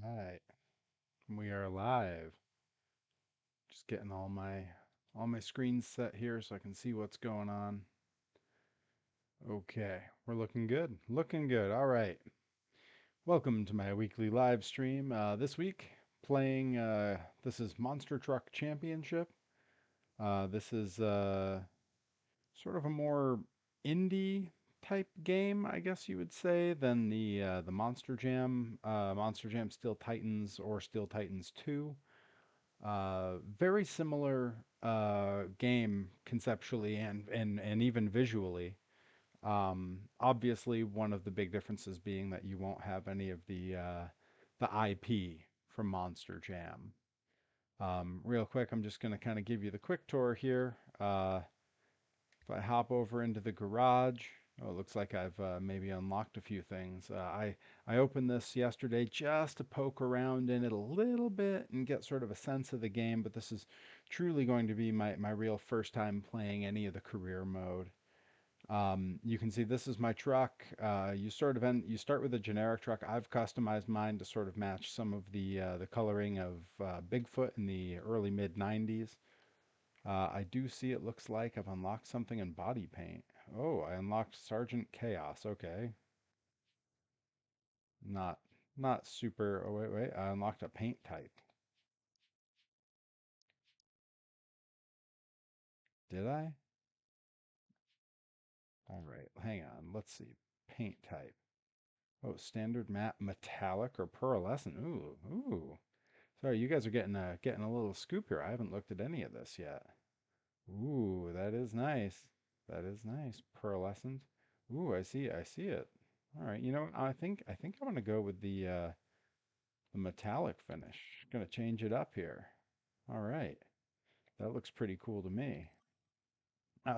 Right, we are live. Just getting all my screens set here so I can see what's going on. Okay, we're looking good. Looking good. All right. Welcome to my weekly live stream. This week playing this is Monster Truck Championship. This is sort of a more indie type game, I guess you would say, than the Monster Jam Steel Titans or Steel Titans 2. Very similar game conceptually and even visually. Obviously, one of the big differences being that you won't have any of the IP from Monster Jam. Real quick, I'm just going to kind of give you the quick tour here. If I hop over into the garage, oh, it looks like I've maybe unlocked a few things. I opened this yesterday just to poke around in it a little bit and get sort of a sense of the game, but this is truly going to be my real first time playing any of the career mode. You can see this is my truck. You start with a generic truck. I've customized mine to sort of match some of the coloring of Bigfoot in the early mid 90s. I do see it looks like I've unlocked something in body paint. Oh, I unlocked Sergeant Chaos. Okay. Not not super. Oh, wait. I unlocked a paint type. Did I? All right. Hang on. Let's see. Paint type. Oh, standard matte metallic or pearlescent. Ooh, ooh. Sorry, you guys are getting a little scoop here. I haven't looked at any of this yet. Ooh, that is nice. That is nice. Pearlescent. Ooh, I see it. All right, you know what? I think I'm gonna go with the metallic finish. Gonna change it up here. All right, that looks pretty cool to me.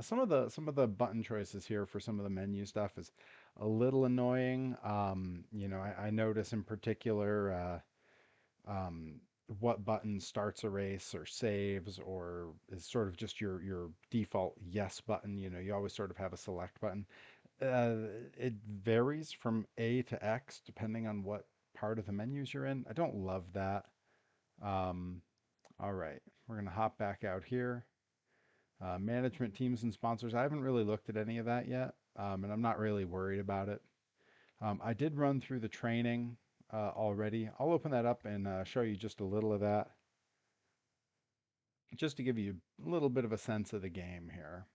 Some of the button choices here for some of the menu stuff is a little annoying. I notice in particular what button starts a race or saves or is sort of just your default yes button. You always sort of have a select button. Uh, it varies from A to X depending on what part of the menus you're in. I don't love that. Um, all right, we're gonna hop back out here. Management teams and sponsors. I haven't really looked at any of that yet, and I'm not really worried about it. I did run through the training already. I'll open that up and show you just a little of that, just to give you a little bit of a sense of the game here.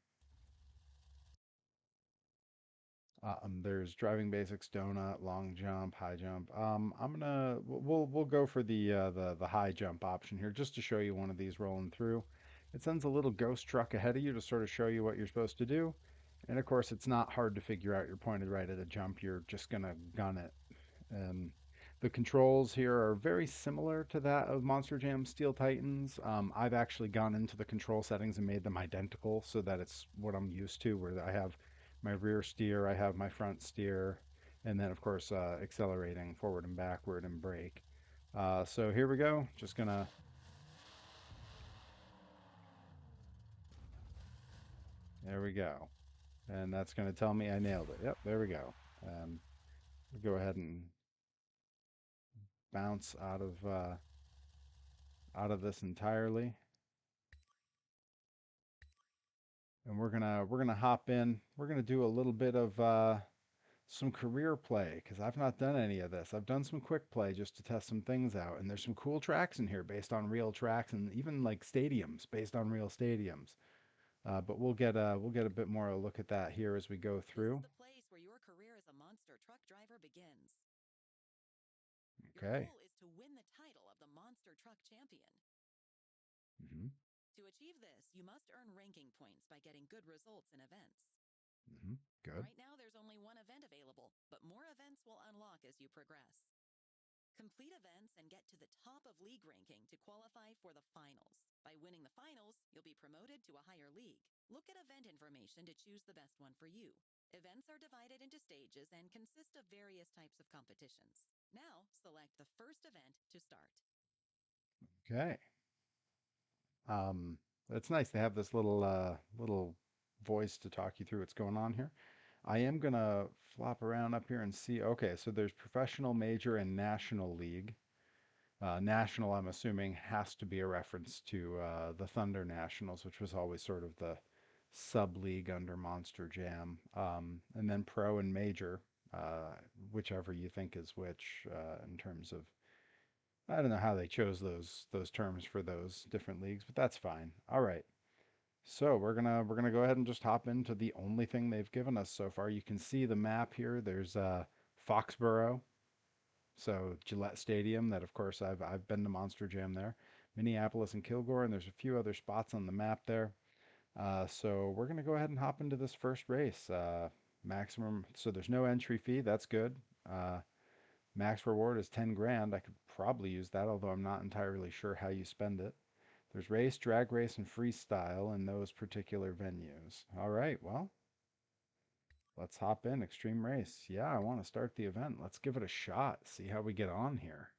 There's driving basics, donut, long jump, high jump. We'll go for the high jump option here just to show you one of these rolling through. It sends a little ghost truck ahead of you to sort of show you what you're supposed to do. And of course, it's not hard to figure out. You're pointed right at a jump. You're just gonna gun it. And the controls here are very similar to that of Monster Jam Steel Titans. I've actually gone into the control settings and made them identical so that it's what I'm used to, where I have my rear steer, I have my front steer, and then, of course, accelerating forward and backward and brake. So here we go. Just gonna, there we go. And that's gonna tell me I nailed it. Yep, there we go. Um, go ahead and bounce out of this entirely. And we're gonna hop in. We're gonna do a little bit of some career play because I've not done any of this. I've done some quick play just to test some things out, and there's some cool tracks in here based on real tracks, and even like stadiums based on real stadiums. But we'll get a bit more a look at that here as we go This is through. the place where your career as a monster truck driver begins. Your Okay. goal is to win the title of the Monster Truck Champion. Hmm. To achieve this, you must earn ranking points by getting good results in events. Hmm. Good. Right now, there's only one event available, but more events will unlock as you progress. Complete events and get to the top of league ranking to qualify for the finals. By winning the finals, you'll be promoted to a higher league. Look at event information to choose the best one for you. Events are divided into stages and consist of various types of competitions. Now, select the first event to start. Okay. It's nice to have this little voice to talk you through what's going on here. I am gonna flop around up here and see. Okay, so there's professional, major, and national league. National, I'm assuming, has to be a reference to the Thunder Nationals, which was always sort of the sub league under Monster Jam. And then Pro and Major, uh, whichever you think is which in terms of. I don't know how they chose those terms for those different leagues, but that's fine. All right. So we're gonna go ahead and just hop into the only thing they've given us so far. You can see the map here. There's Foxborough, so Gillette Stadium. That of course I've been to Monster Jam there. Minneapolis and Kilgore, and there's a few other spots on the map there. So we're gonna go ahead and hop into this first race. Maximum. So there's no entry fee. That's good. Uh, Max reward is 10 grand. I could probably use that, although I'm not entirely sure how you spend it. There's race, drag race, and freestyle in those particular venues. All right, well, let's hop in. Extreme race. Yeah, I want to start the event. Let's give it a shot. See how we get on here.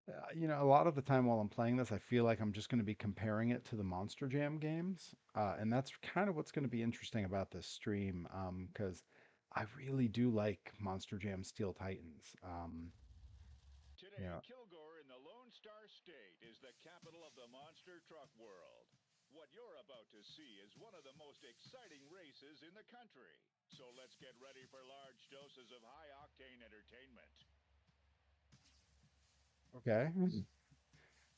A lot of the time while I'm playing this, I feel like I'm just going to be comparing it to the Monster Jam games. And that's kind of what's going to be interesting about this stream, because I really do like Monster Jam Steel Titans. You Today, know, Kilgore in the Lone Star State is the capital of the monster truck world. What you're about to see is one of the most exciting races in the country. So let's get ready for large doses of high octane entertainment. okay.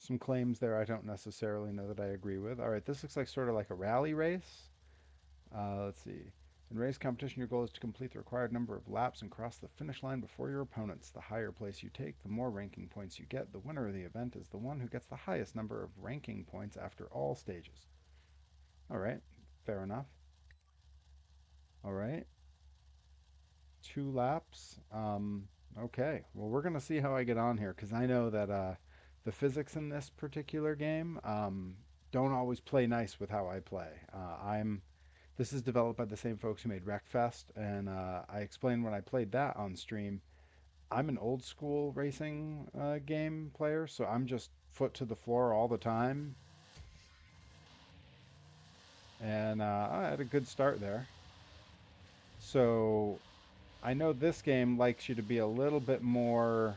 Some claims there I don't necessarily know that I agree with. All right, this looks like sort of like a rally race. Let's see. In race competition, your goal is to complete the required number of laps and cross the finish line before your opponents. The higher place you take, the more ranking points you get. The winner of the event is the one who gets the highest number of ranking points after all stages. All right, fair enough. All right, 2 laps. Okay, well, we're going to see how I get on here because I know that the physics in this particular game don't always play nice with how I play. This is developed by the same folks who made Wreckfest, and I explained when I played that on stream. I'm an old school racing game player, so I'm just foot to the floor all the time, and I had a good start there. So I know this game likes you to be a little bit more.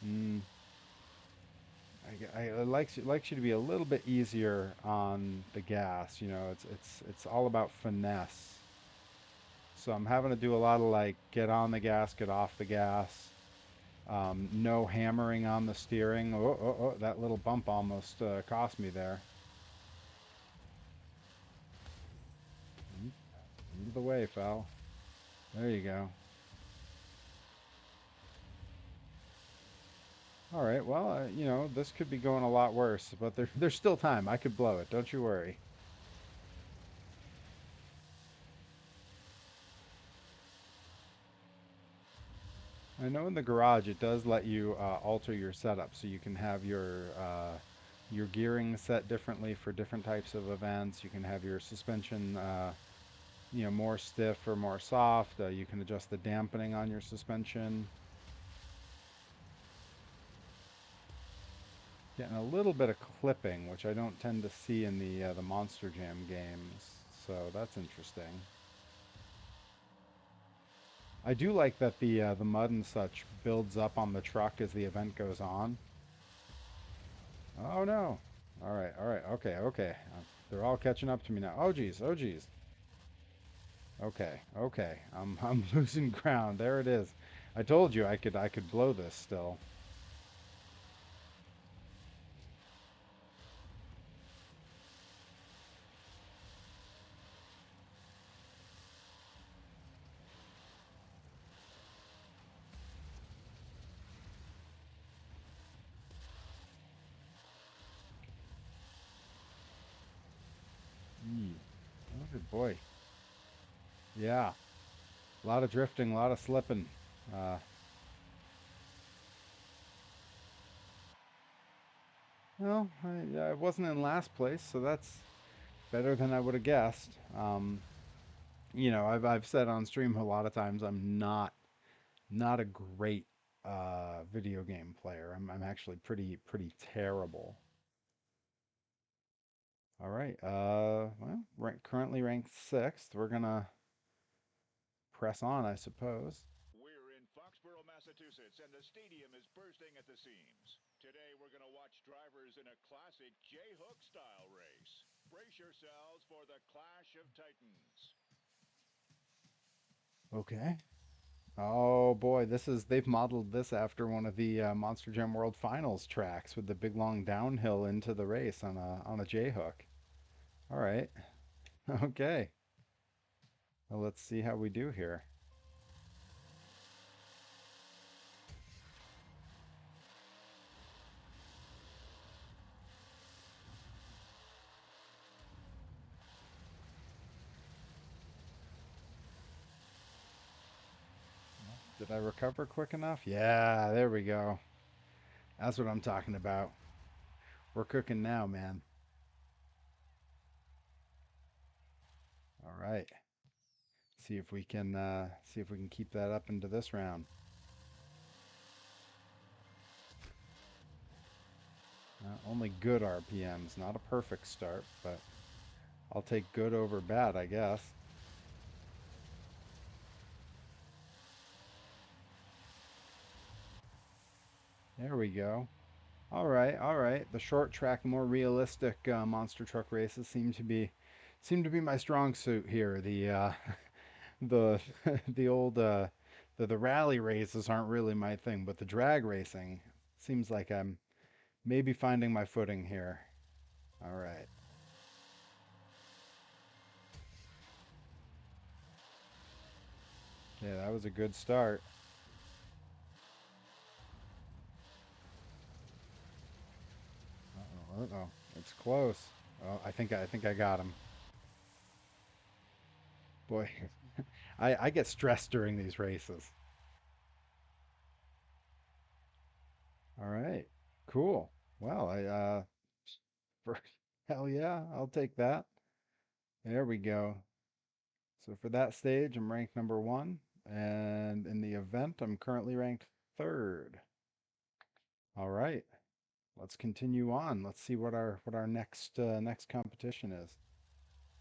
Mm, it likes you to be a little bit easier on the gas. It's all about finesse. So I'm having to do a lot of like get on the gas, get off the gas. No hammering on the steering. Oh, that little bump almost cost me there. Into the way, fell. There you go. All right, well, this could be going a lot worse, but there's still time. I could blow it. Don't you worry. I know in the garage it does let you alter your setup, so you can have your gearing set differently for different types of events. You can have your suspension, more stiff or more soft. You can adjust the dampening on your suspension. Getting a little bit of clipping, which I don't tend to see in the Monster Jam games, so that's interesting. I do like that the mud and such builds up on the truck as the event goes on. Oh no! All right, okay, okay. They're all catching up to me now. Oh geez, oh geez. Okay, okay. I'm losing ground. There it is. I told you I could blow this still. Oh good boy. Yeah, a lot of drifting, a lot of slipping. Uh, well, I wasn't in last place, so that's better than I would have guessed. I've said on stream a lot of times I'm not a great video game player. I'm actually pretty terrible. All right. Well, currently ranked sixth. We're gonna press on, I suppose. We're in Foxborough, Massachusetts, and the stadium is bursting at the seams. Today, we're going to watch drivers in a classic J-hook style race. Brace yourselves for the Clash of Titans. Okay. Oh boy, they've modeled this after one of the Monster Jam World Finals tracks with the big long downhill into the race on a J hook. All right. Okay. Well, let's see how we do here. Did I recover quick enough? Yeah, there we go. That's what I'm talking about. We're cooking now, man. All right. See if we can keep that up into this round. Only good RPMs, not a perfect start, but I'll take good over bad, I guess. There we go. All right, all right. The short track, more realistic monster truck races seem to be my strong suit here. The the old the rally races aren't really my thing, but the drag racing seems like I'm maybe finding my footing here. All right. Yeah, that was a good start. Uh-oh, uh-oh. It's close. Oh, I think I got him. Boy, I get stressed during these races. All right. Cool. Well, for hell yeah, I'll take that. There we go. So for that stage, I'm ranked number one, and in the event, I'm currently ranked third. All right. Let's continue on. Let's see what our next competition is.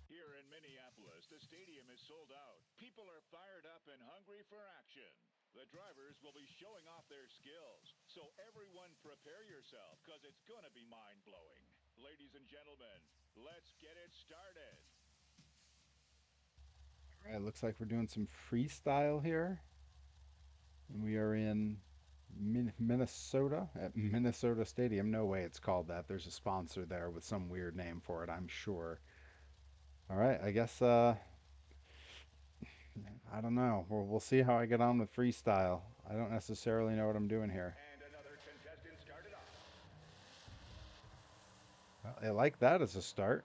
Here in Minneapolis, the stadium is sold out. People are fired up and hungry for action. The drivers will be showing off their skills. So everyone prepare yourself, because it's going to be mind-blowing. Ladies and gentlemen, let's get it started. All right, looks like we're doing some freestyle here. And we are in Minnesota at Minnesota Stadium. No way it's called that. There's a sponsor there with some weird name for it, I'm sure. All right, I guess I don't know. We'll see how I get on with freestyle. I don't necessarily know what I'm doing here. And another contestant started off. Well, I like that as a start.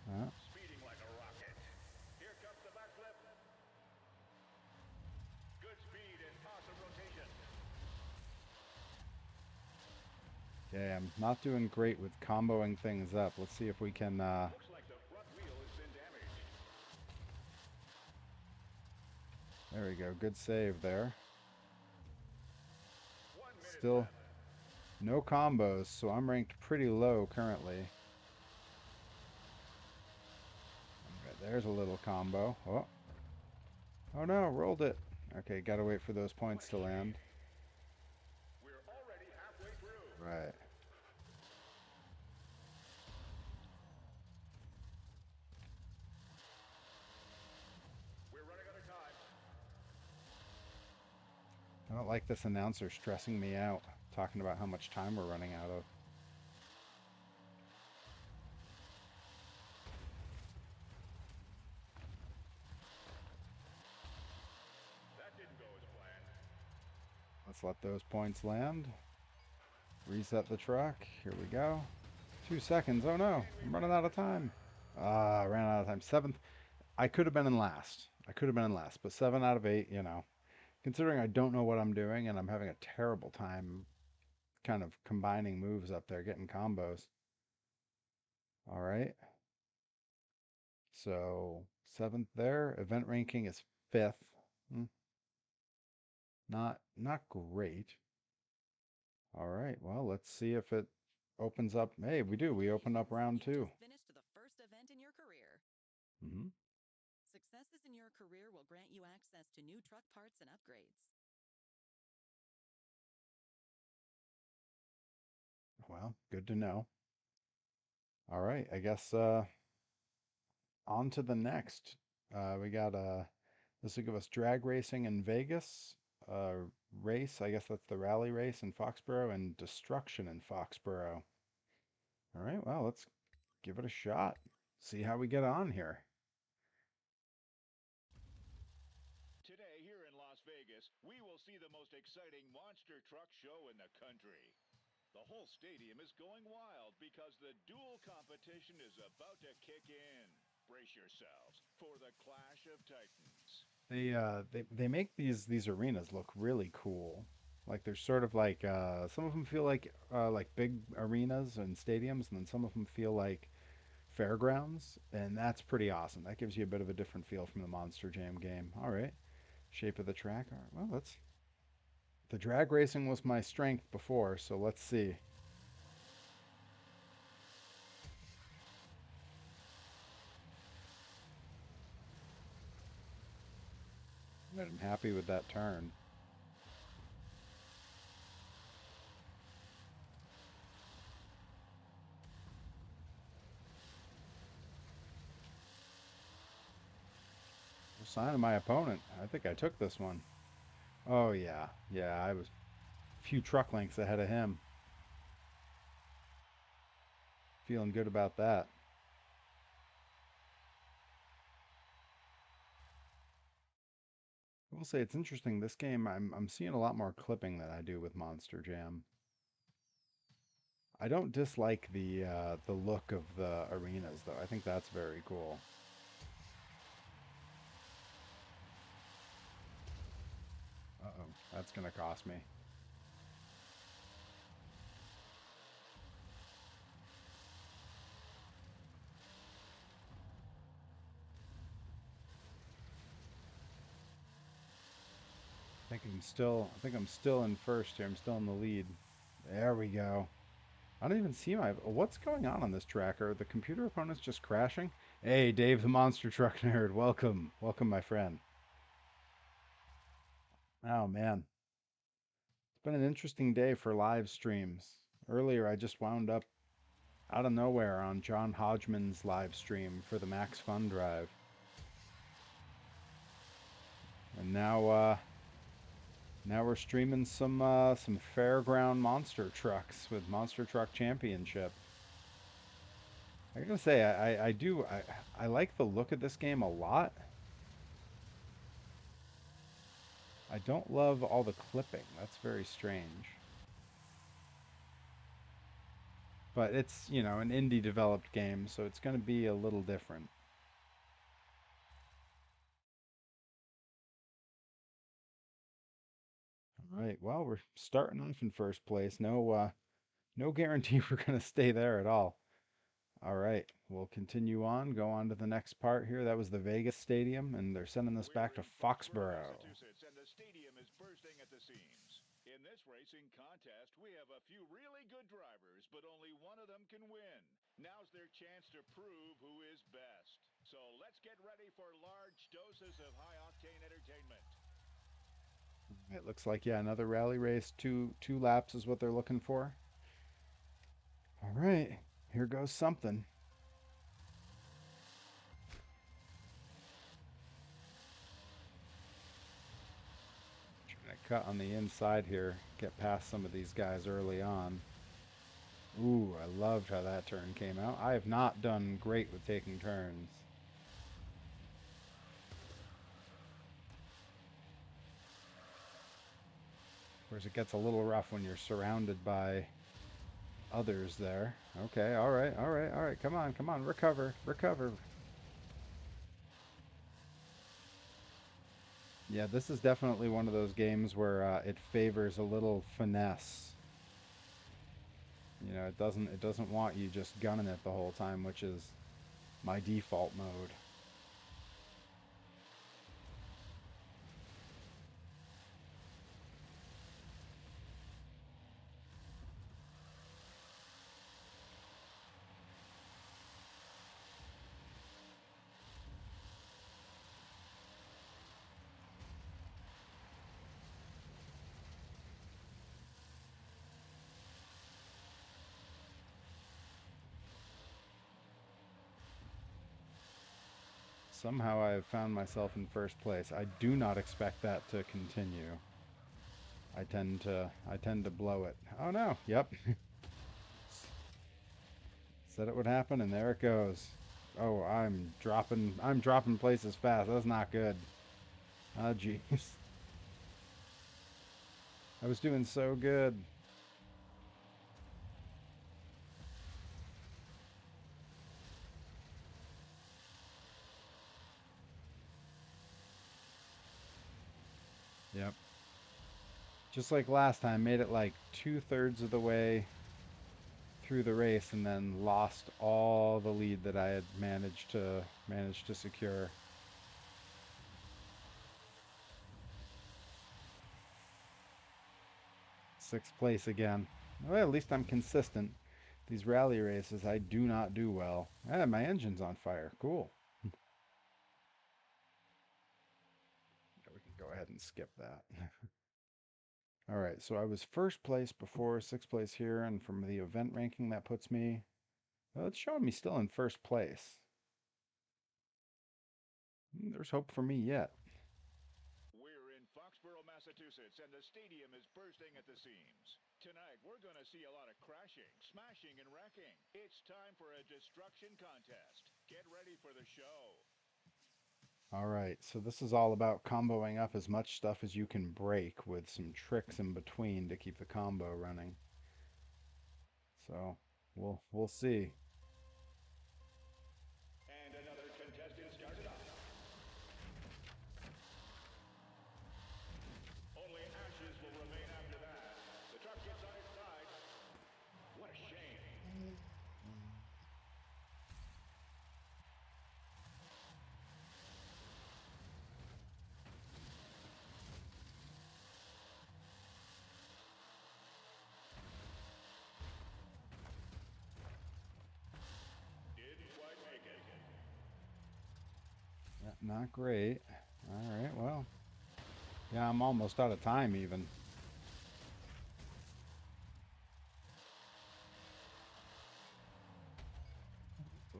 Speeding like a rocket. Here comes the backflip. Good speed and awesome rotation. Okay, I'm not doing great with comboing things up. Let's see if we can. Looks like the front wheel has been damaged. There we go. Good save there. 1 minute Still left. no combos, so I'm ranked pretty low currently. Okay, there's a little combo. Oh, oh no, rolled it. Okay, gotta wait for those points to land. We're already halfway through. Right. We're running out of time. I don't like this announcer stressing me out, talking about how much time we're running out of. That didn't go as planned. Let's let those points land. Reset the truck. Here we go. 2 seconds. Oh no, I'm running out of time. Ah, ran out of time. Seventh. I could have been in last. I could have been in last, but 7 out of 8, you know. Considering I don't know what I'm doing and I'm having a terrible time kind of combining moves up there, getting combos. All right. So seventh there. Event ranking is fifth. Hmm. Not great. All right. Well, let's see if it opens up. Hey, we do. We open up round You two. just finished the first event in your career. Hmm. Successes in your career will will grant you access to new truck parts and upgrades. Well, good to know. All right, I guess on to the next. We got this will give us drag racing in Vegas, race, I guess that's the rally race in Foxborough, and destruction in Foxborough. All right, well, let's give it a shot. See how we get on here. Today, here in Las Vegas, we will see the most exciting monster truck show in the country. The whole stadium is going wild because the dual competition is about to kick in. Brace yourselves for the Clash of Titans. They make these arenas look really cool. Like they're sort of like some of them feel like big arenas and stadiums, and then some of them feel like fairgrounds, and that's pretty awesome. That gives you a bit of a different feel from the Monster Jam game. All right, shape of the track. All right, well, let's. The drag racing was my strength before, so let's see. I'm happy with that turn. No sign of my opponent. I think I took this one. Oh yeah, yeah. I was a few truck lengths ahead of him. Feeling good about that. I will say it's interesting. This game, I'm seeing a lot more clipping than I do with Monster Jam. I don't dislike the look of the arenas though. I think that's very cool. Uh-oh, that's gonna cost me. I think I'm still in first here. I'm still in the lead. There we go. I don't even see my. What's going on this tracker? The computer opponent's just crashing. Hey, Dave, the monster truck nerd. Welcome, welcome, my friend. Oh man, it's been an interesting day for live streams. Earlier, I just wound up out of nowhere on John Hodgman's live stream for the Max Fun Drive, and now we're streaming some fairground monster trucks with Monster Truck Championship. I gotta say, I like the look of this game a lot. I don't love all the clipping. That's very strange. But it's, you know, an indie developed game, so it's going to be a little different. All right. Well, we're starting off in first place. No guarantee we're going to stay there at all. All right. We'll continue on, go on to the next part here. That was the Vegas Stadium, and they're sending this back to Foxborough. Massachusetts, and the stadium is bursting at the seams. In this racing contest, we have a few really good drivers, but only one of them can win. Now's their chance to prove who is best. So let's get ready for large doses of high-octane entertainment. It looks like, yeah, another rally race. Two laps is what they're looking for. All right. Here goes something. Trying to cut on the inside here, get past some of these guys early on. Ooh, I loved how that turn came out. I have not done great with taking turns. Of course, it gets a little rough when you're surrounded by others there. Okay, all right, all right, all right. Come on, come on. Recover, recover. Yeah, this is definitely one of those games where it favors a little finesse. You know, it doesn't want you just gunning it the whole time, which is my default mode. Somehow I have found myself in first place. I do not expect that to continue. I tend to blow it. Oh no. Yep. Said it would happen and there it goes. Oh, I'm dropping places fast. That's not good. Oh jeez. I was doing so good. Yep. Just like last time, made it like 2/3 of the way through the race and then lost all the lead that I had managed to secure. Sixth place again. Well, at least I'm consistent. These rally races, I do not do well. Ah, my engine's on fire. Cool. We can go ahead and skip that. All right, so I was first place before, sixth place here, and from the event ranking that puts me, well, it's showing me still in first place. There's hope for me yet. We're in Foxborough, Massachusetts, and the stadium is bursting at the seams. Tonight, we're going to see a lot of crashing, smashing, and wrecking. It's time for a destruction contest. Get ready for the show. All right, so this is all about comboing up as much stuff as you can break with some tricks in between to keep the combo running. So we'll see. And another contestant started off. Only ashes will remain after that. The truck gets on its side. What a shame. Didn't quite make it. Yeah, not great. All right, well, yeah, I'm almost out of time even.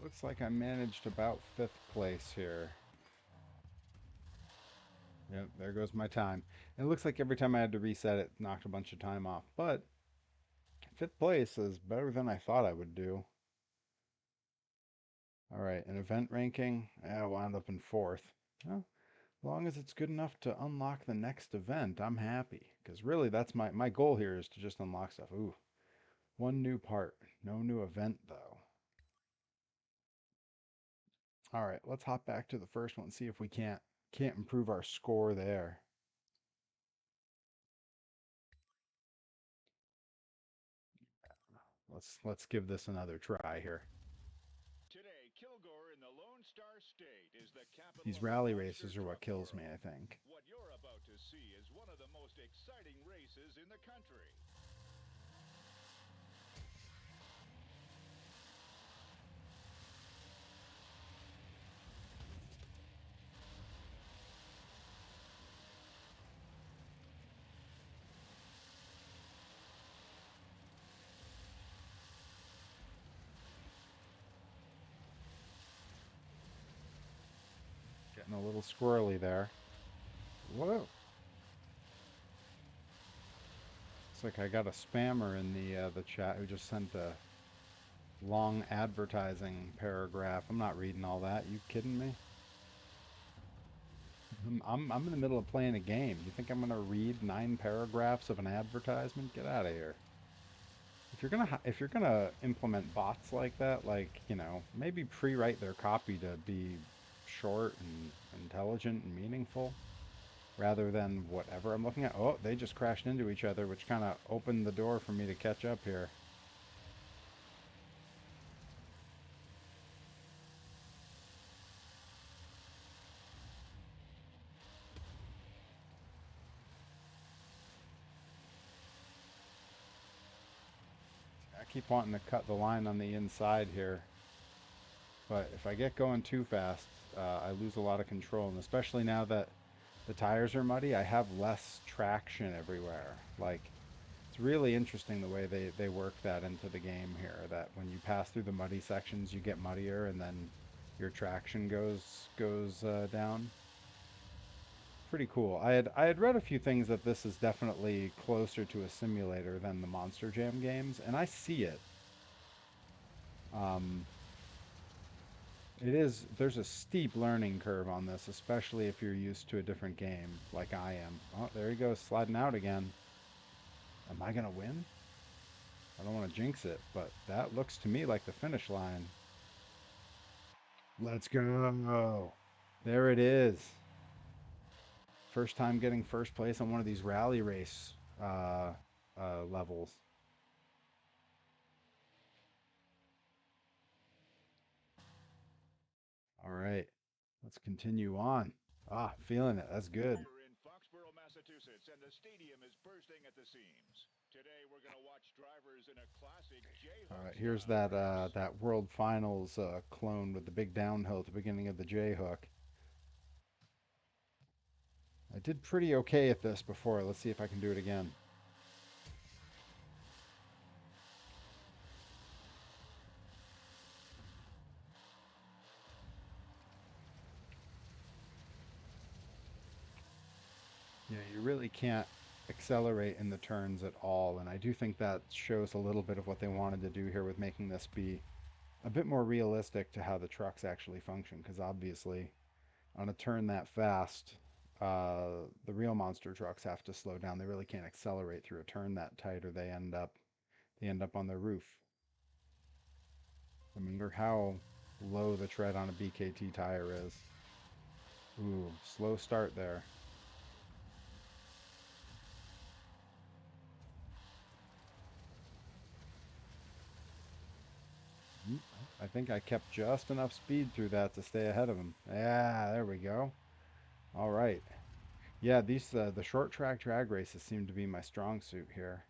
Looks like I managed about fifth place here. Yep, there goes my time. It looks like every time I had to reset it, knocked a bunch of time off. But fifth place is better than I thought I would do. All right, an event ranking, I wound up in fourth. Well, as long as it's good enough to unlock the next event, I'm happy. Because really, that's my goal here is to just unlock stuff. Ooh, one new part. No new event, though. All right, let's hop back to the first one, see if we can't improve our score there. Let's give this another try here. Today, Kilgore in the Lone Star State is the capital These of the rally monster races are what truck kills me, world. I think. What you're about to see is one of the most exciting races in the country. Getting a little squirrely there. Whoa. Looks like I got a spammer in the chat who just sent a long advertising paragraph. I'm not reading all that. You kidding me? I'm in the middle of playing a game. You think I'm gonna read 9 paragraphs of an advertisement? Get out of here. If you're gonna implement bots like that, like maybe pre-write their copy to be short and intelligent and meaningful, rather than whatever I'm looking at. Oh, they just crashed into each other, which kind of opened the door for me to catch up here. I keep wanting to cut the line on the inside here, but if I get going too fast, I lose a lot of control, and especially now that the tires are muddy, I have less traction everywhere. Like, it's really interesting the way they work that into the game here, that when you pass through the muddy sections, you get muddier, and then your traction goes down. Pretty cool. I had read a few things that this is definitely closer to a simulator than the Monster Jam games, and I see it. Um, it is there's a steep learning curve on this, especially if you're used to a different game like I am. Oh, there he goes, sliding out again. Am I gonna win? I don't want to jinx it, but that looks to me like the finish line. Let's go. There it is. First time getting first place on one of these rally race levels. All right, let's continue on. Ah, feeling it. That's good. We're in Foxborough, Massachusetts, and the stadium is bursting at the seams. Today, we're going to watch drivers in a classic All J-hook right, here's style race. that World Finals clone with the big downhill at the beginning of the J hook. I did pretty okay at this before. Let's see if I can do it again. Yeah, you really can't accelerate in the turns at all, and I do think that shows a little bit of what they wanted to do here with making this be a bit more realistic to how the trucks actually function, because obviously on a turn that fast, the real monster trucks have to slow down. They really can't accelerate through a turn that tight, or they end up on their roof. No matter how low the tread on a BKT tire is. Ooh, slow start there. I think I kept just enough speed through that to stay ahead of him. Yeah, there we go. All right. Yeah, these the short track drag races seem to be my strong suit here.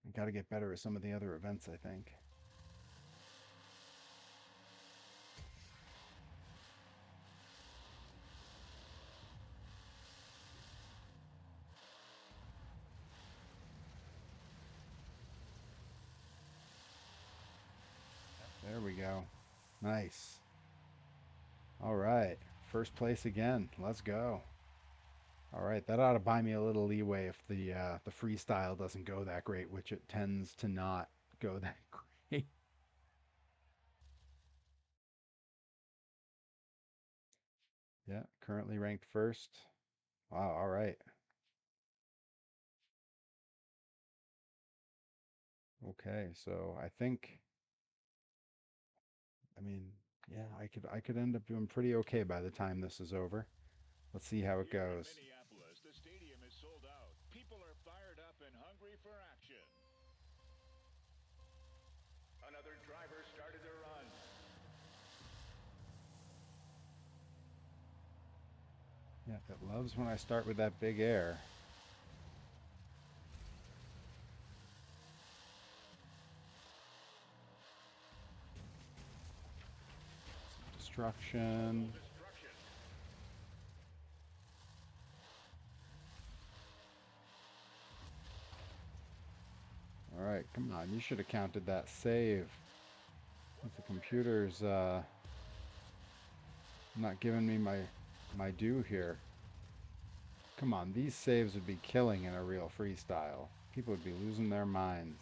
I got to get better at some of the other events, I think. There we go. Nice. All right. First place again. Let's go. All right, that ought to buy me a little leeway if the freestyle doesn't go that great, which it tends to not go that great. Yeah, currently ranked first. Wow, all right. Okay, so I mean, yeah, I could end up doing pretty okay by the time this is over. Let's see how it Here in goes. Minneapolis, the stadium is sold out. People are fired up and hungry for action. Another driver started their run. Yeah, it loves when I start with that big air. Auto Destruction. destruction. All right, come on. You should have counted that save. If the computer's not giving me my due here. Come on, these saves would be killing in a real freestyle. People would be losing their minds.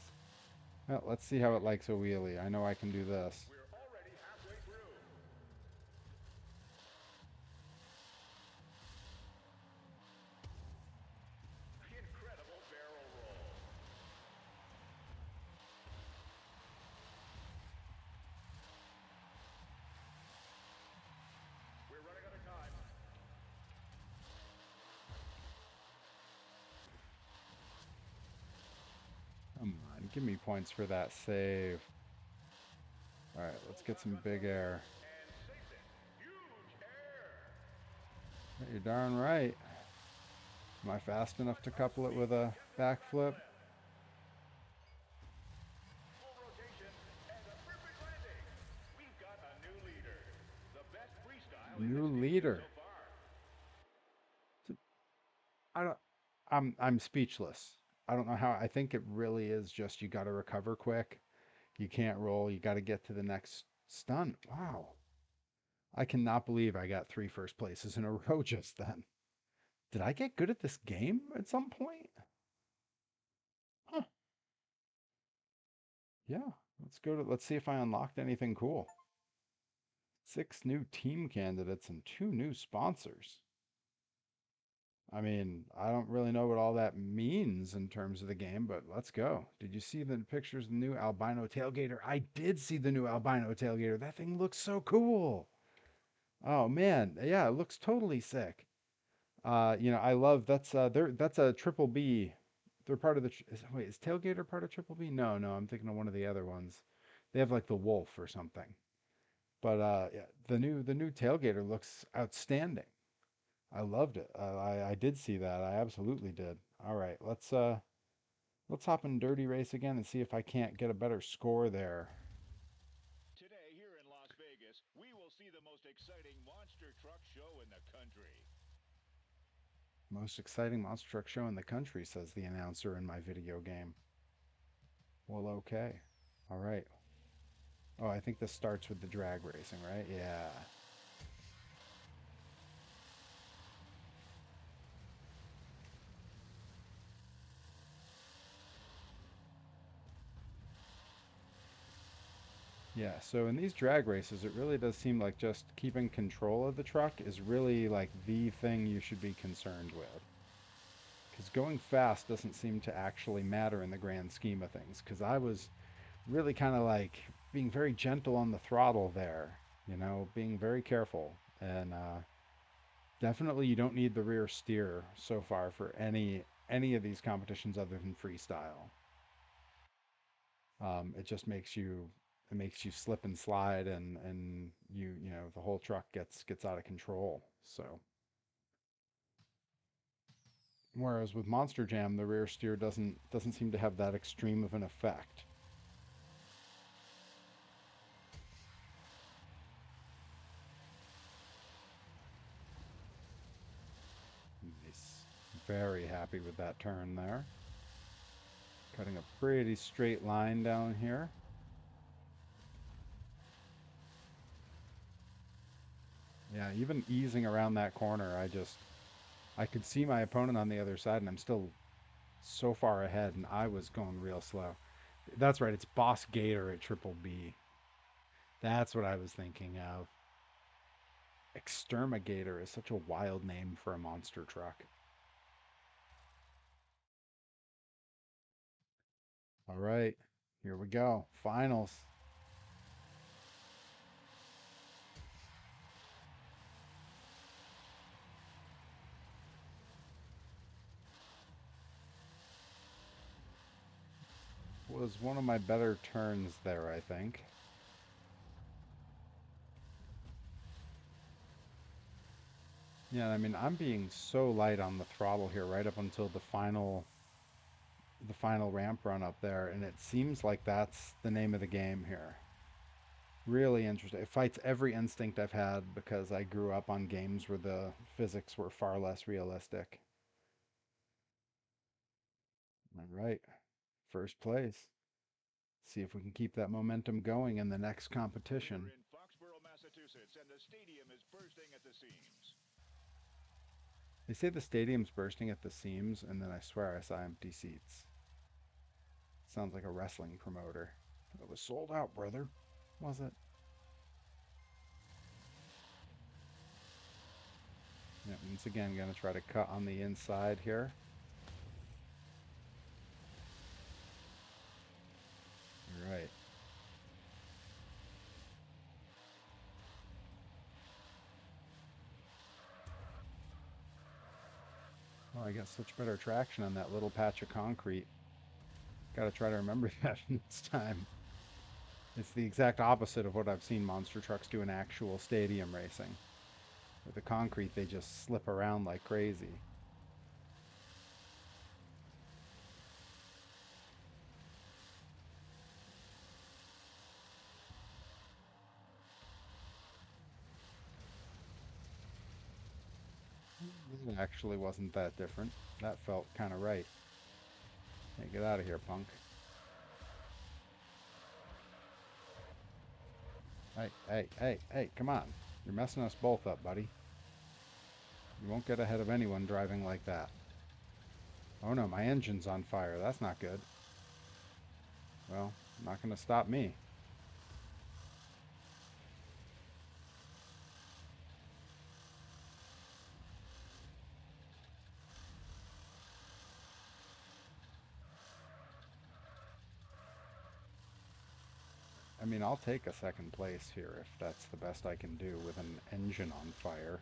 Well, let's see how it likes a wheelie. I know I can do this. We're already halfway through. Incredible barrel roll. We're running out of time. Come on, give me points for that save. All right, let's get some big air. And saves it. Huge air. You're darn right. Am I fast enough to couple it with a backflip? Full rotation and a perfect landing. We've got a new leader. The best freestyle in New the stadium leader. so far. I don't. I'm speechless. I don't know how. I think it really is just you got to recover quick. You can't roll. You got to get to the next Stunt. Wow. I cannot believe I got 3 first places in a row just then. Did I get good at this game at some point? Huh. Yeah. Let's see if I unlocked anything cool. 6 new team candidates and 2 new sponsors. I mean, I don't really know what all that means in terms of the game, but let's go. Did you see the pictures of the new albino tailgater? I did see the new albino tailgater. That thing looks so cool. Oh man, yeah, it looks totally sick. I love that's a triple B. They're part of the wait, is tailgater part of triple B? No, no, I'm thinking of one of the other ones. They have like the wolf or something. But yeah, the new tailgater looks outstanding. I loved it. I did see that. I absolutely did. All right, let's hop in Dirty Race again and see if I can't get a better score there. Today, here in Las Vegas, we will see the most exciting monster truck show in the country. Most exciting monster truck show in the country, says the announcer in my video game. Well, okay. All right. Oh, I think this starts with the drag racing, right? Yeah. Yeah, so in these drag races, it really does seem like just keeping control of the truck is really like the thing you should be concerned with. Because going fast doesn't seem to actually matter in the grand scheme of things. Because I was really kind of like being very gentle on the throttle there, being very careful. And definitely you don't need the rear steer so far for any of these competitions other than freestyle. It just makes you slip and slide, and the whole truck gets out of control. So whereas with Monster Jam, the rear steer doesn't seem to have that extreme of an effect. Nice. Very happy with that turn there. Cutting a pretty straight line down here. Yeah, even easing around that corner, I could see my opponent on the other side, and I'm still so far ahead, and I was going real slow. That's right, it's Boss Gator at Triple B. That's what I was thinking of. Exterminator is such a wild name for a monster truck. All right, here we go. Finals. Was one of my better turns there, I think. Yeah, I mean, I'm being so light on the throttle here right up until the final ramp run up there, and it seems like that's the name of the game here. Really interesting. It fights every instinct I've had because I grew up on games where the physics were far less realistic. All right, first place. See if we can keep that momentum going in the next competition. We're in Foxborough, Massachusetts, and the stadium is bursting at the seams. They say the stadium's bursting at the seams, and then I swear I saw empty seats. Sounds like a wrestling promoter. It was sold out, brother. Was it? Yeah, once again, gonna try to cut on the inside here. All right. Oh, I got such better traction on that little patch of concrete. Gotta try to remember that next time. It's the exact opposite of what I've seen monster trucks do in actual stadium racing. With the concrete, they just slip around like crazy. This actually wasn't that different. That felt kind of right. Hey, get out of here, punk. Hey, come on. You're messing us both up, buddy. You won't get ahead of anyone driving like that. Oh no, my engine's on fire. That's not good. Well, not going to stop me. I mean, I'll take a second place here if that's the best I can do with an engine on fire.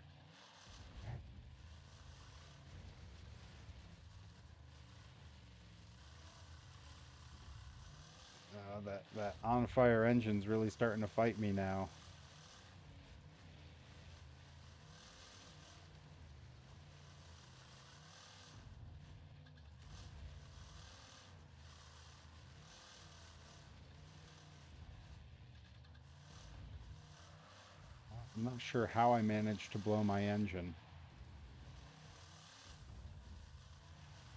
That on fire engine's really starting to fight me now. I'm not sure how I managed to blow my engine.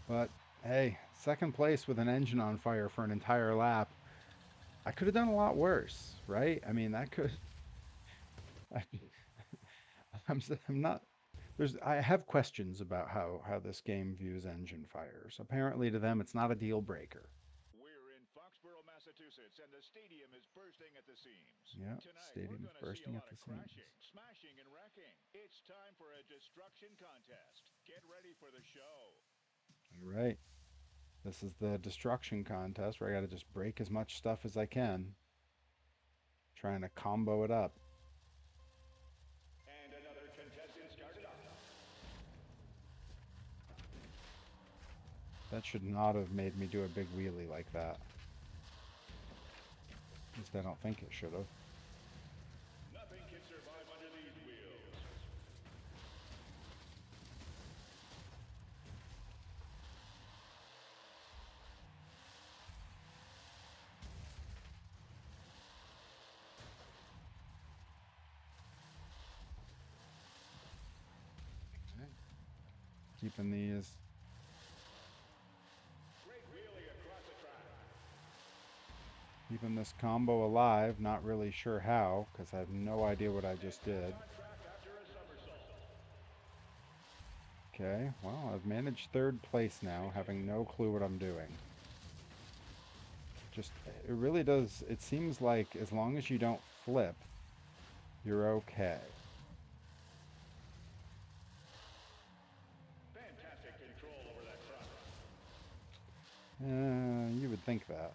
But hey, second place with an engine on fire for an entire lap. I could have done a lot worse, right? I mean, that could. I, I'm not. I have questions about how this game views engine fires. Apparently, to them, it's not a deal breaker. We're in Foxborough, Massachusetts, and the stadium is bursting at the seams. Yeah, Tonight, we're stadium's going to see a bursting at lot the of seams. crashing, smashing, and wrecking. It's time for a destruction contest. Get ready for the show. All right. This is the destruction contest where I got to just break as much stuff as I can, trying to combo it up. And another contestant started off. That should not have made me do a big wheelie like that. At least I don't think it should have. Nothing can survive under these wheels. Keeping these. Great wheelie across the track. Keeping this combo alive, not really sure how, because I have no idea what I just did. On track after a somersault. Okay, well, I've managed third place now, having no clue what I'm doing. Just, it really does, it seems like as long as you don't flip, you're okay. Fantastic control over that front. You would think that.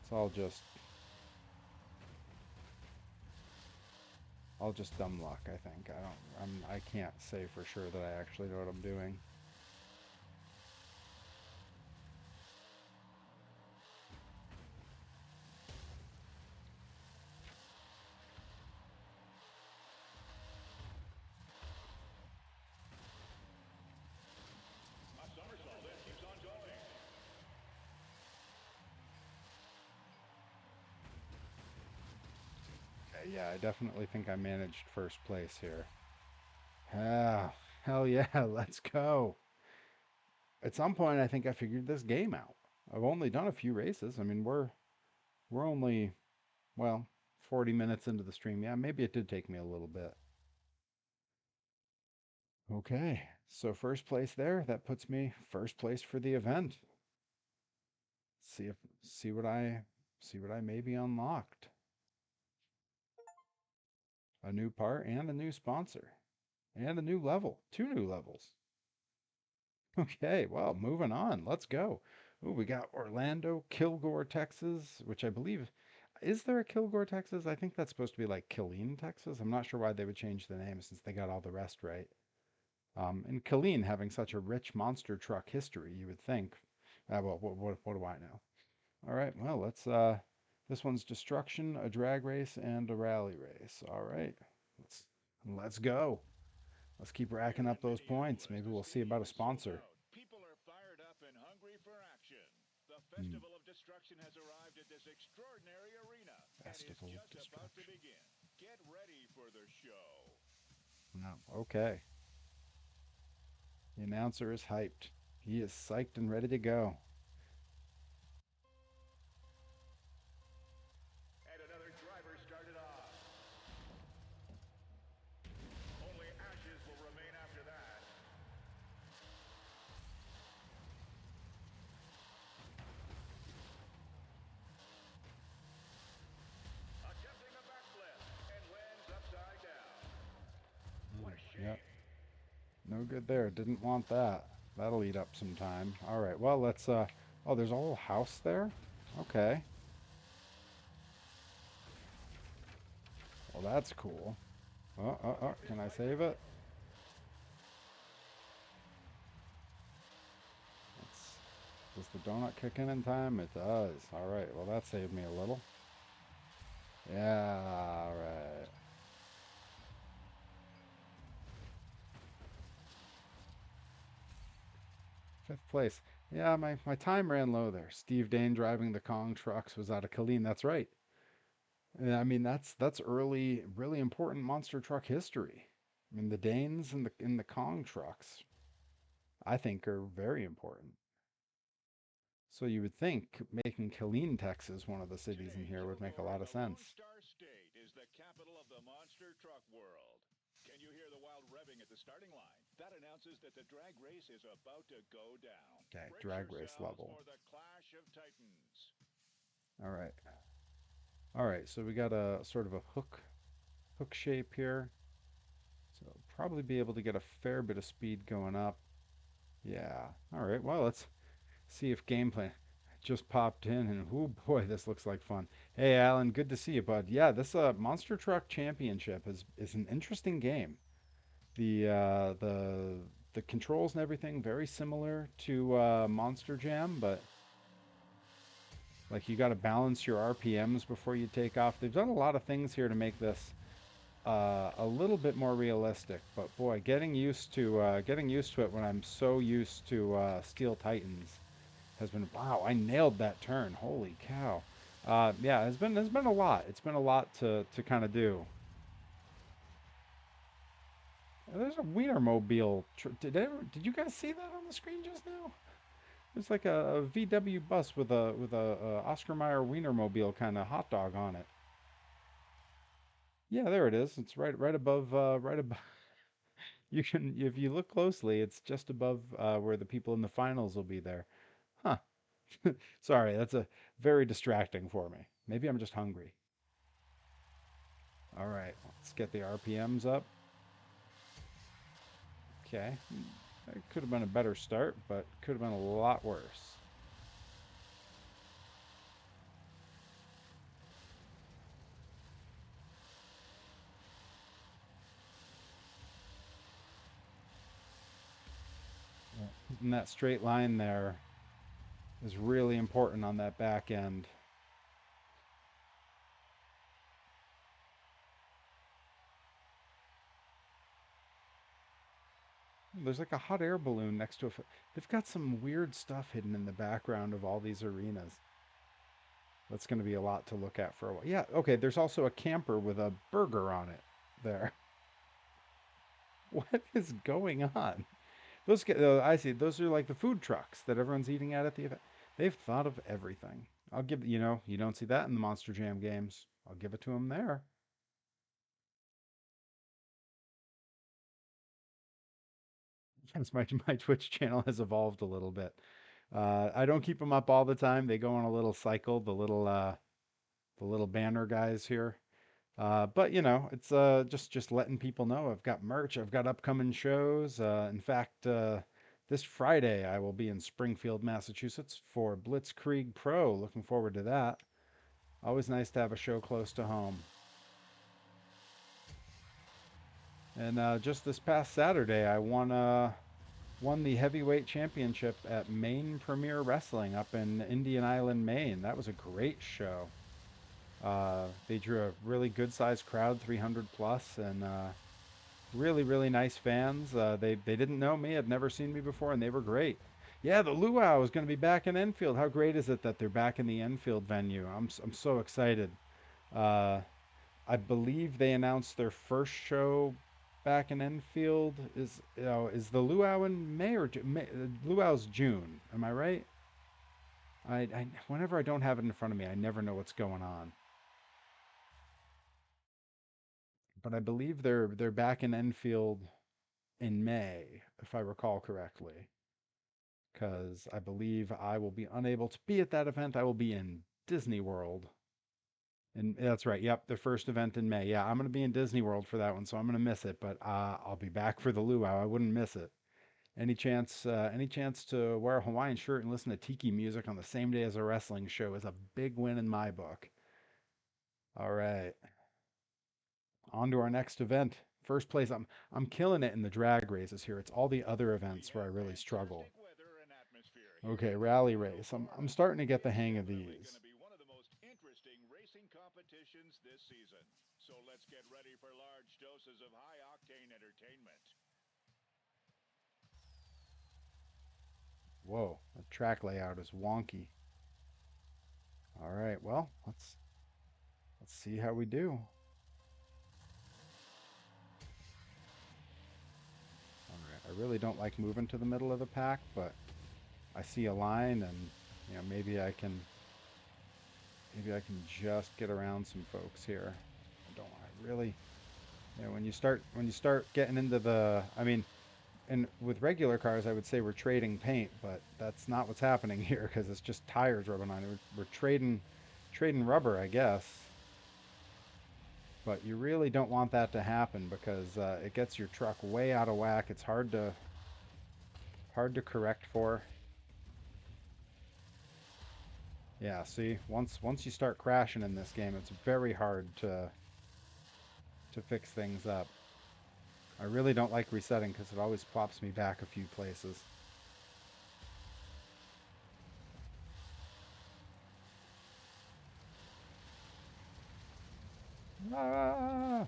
It's all just dumb luck, I think. I can't say for sure that I actually know what I'm doing. A somersault and keeps on going. Yeah, I definitely think I managed first place here. Ah, hell yeah, let's go. At some point, I think I figured this game out. I've only done a few races. I mean, we're only, well, 40 minutes into the stream. Yeah, maybe it did take me a little bit. Okay, so first place there. That puts me first place for the event. See what I maybe unlocked. A new part and a new sponsor. And a new level. Two new levels. Okay, well, moving on. Let's go. Ooh, we got Orlando, Kilgore, Texas, which I believe is there a Kilgore, Texas? I think that's supposed to be like Killeen, Texas. I'm not sure why they would change the name since they got all the rest right. And Killeen having such a rich monster truck history, you would think. Well, what do I know? All right, well, this one's destruction, a drag race, and a rally race. All right, let's go. Let's keep racking We're up in those points. Minneapolis. Maybe The we'll see about stadium a is sold sponsor. out. People are fired up and hungry for action. The Hmm. Festival of Destruction has arrived at this extraordinary arena and is Festival of just about to Destruction. begin. Get ready for the show. No, okay. The announcer is hyped. He is psyched and ready to go. And another Yep. No good there. Didn't want that. That'll eat up some time. All right. Well, let's oh, there's a whole house there? Okay. Well, that's cool. Can I save it? Let's, does the donut kick in time? It does. All right. Well, that saved me a little. Yeah, all right. Fifth place. Yeah, my time ran low there. Steve Dane driving the Kong trucks was out of Colleen. That's right. Yeah, I mean that's early, really important monster truck history. I mean the Danes and the Kong trucks, I think, are very important. So you would think making Killeen, Texas, one of the cities in Today, here would make a Kilgore, lot of the Lone sense. Star State, is the capital of the monster truck world. Can you hear the wild revving at the starting line? That announces that the drag race is about to go down. Okay, Brace drag race yourselves level. for the clash of titans. All right. All right, so we got a sort of a hook shape here. So probably be able to get a fair bit of speed going up. Yeah. All right. Well, let's see if gameplay just popped in and oh boy, this looks like fun. Hey Alan, good to see you, bud. Yeah, this Monster Truck Championship is an interesting game. The controls and everything very similar to Monster Jam, but like you got to balance your RPMs before you take off. They've done a lot of things here to make this a little bit more realistic. But boy, getting used to it when I'm so used to Steel Titans has been wow. I nailed that turn. Holy cow! Yeah, it's been a lot. It's been a lot to kind of do. There's a Wienermobile. Did you guys see that on the screen just now? It's like a VW bus with a Oscar Mayer Wienermobile kind of hot dog on it. Yeah, there it is. It's right above right above. You can if you look closely, it's just above where the people in the finals will be there. Huh. Sorry, that's a very distracting for me. Maybe I'm just hungry. All right, let's get the RPMs up. Okay. It could have been a better start, but could have been a lot worse. And that straight line there is really important on that back end. There's like a hot air balloon next to a. They've got some weird stuff hidden in the background of all these arenas. That's going to be a lot to look at for a while. Yeah, okay, there's also a camper with a burger on it there. What is going on? I see, those are like the food trucks that everyone's eating at the event. They've thought of everything. I'll give, you don't see that in the Monster Jam games. I'll give it to them there. Yes, my Twitch channel has evolved a little bit. I don't keep them up all the time. They go on a little cycle, the little banner guys here. But it's just letting people know I've got merch, I've got upcoming shows. In fact, this Friday I will be in Springfield, Massachusetts for Blitzkrieg Pro. Looking forward to that. Always nice to have a show close to home. And just this past Saturday, I won the heavyweight championship at Maine Premier Wrestling up in Indian Island, Maine. That was a great show. They drew a really good sized crowd, 300 plus, and really, really nice fans. They didn't know me, had never seen me before, and they were great. Yeah, the Luau is going to be back in Enfield. How great is it that they're back in the Enfield venue? I'm so excited. Uh, I believe they announced their first show back in Enfield is the Luau in May or May, Luau's June. Am I right? Whenever I don't have it in front of me, I never know what's going on. But I believe they're back in Enfield in May, if I recall correctly, because I believe I will be unable to be at that event. I will be in Disney World And that's right. Yep, the first event in May. Yeah, I'm gonna be in Disney World for that one, so I'm gonna miss it. But I'll be back for the luau. I wouldn't miss it. Any chance to wear a Hawaiian shirt and listen to tiki music on the same day as a wrestling show is a big win in my book. All right, on to our next event. First place, I'm killing it in the drag races here. It's all the other We events where I have really struggle. fantastic weather and atmosphere here Okay, in rally Orlando, race. I'm Florida. starting to get the It's hang of definitely going these. to be one of the most interesting racing competitions this season. So let's get ready for large doses of high octane entertainment. Whoa, the track layout is wonky. All right, well, let's see how we do. All right, I really don't like moving to the middle of the pack, but I see a line and maybe I can just get around some folks here. I don't I really when you start getting into the I mean, and with regular cars I would say we're trading paint, but that's not what's happening here because it's just tires rubbing on it. We're trading rubber, I guess. But you really don't want that to happen because it gets your truck way out of whack. It's hard to correct for. Yeah, see, once you start crashing in this game, it's very hard to fix things up. I really don't like resetting because it always plops me back a few places. Ah!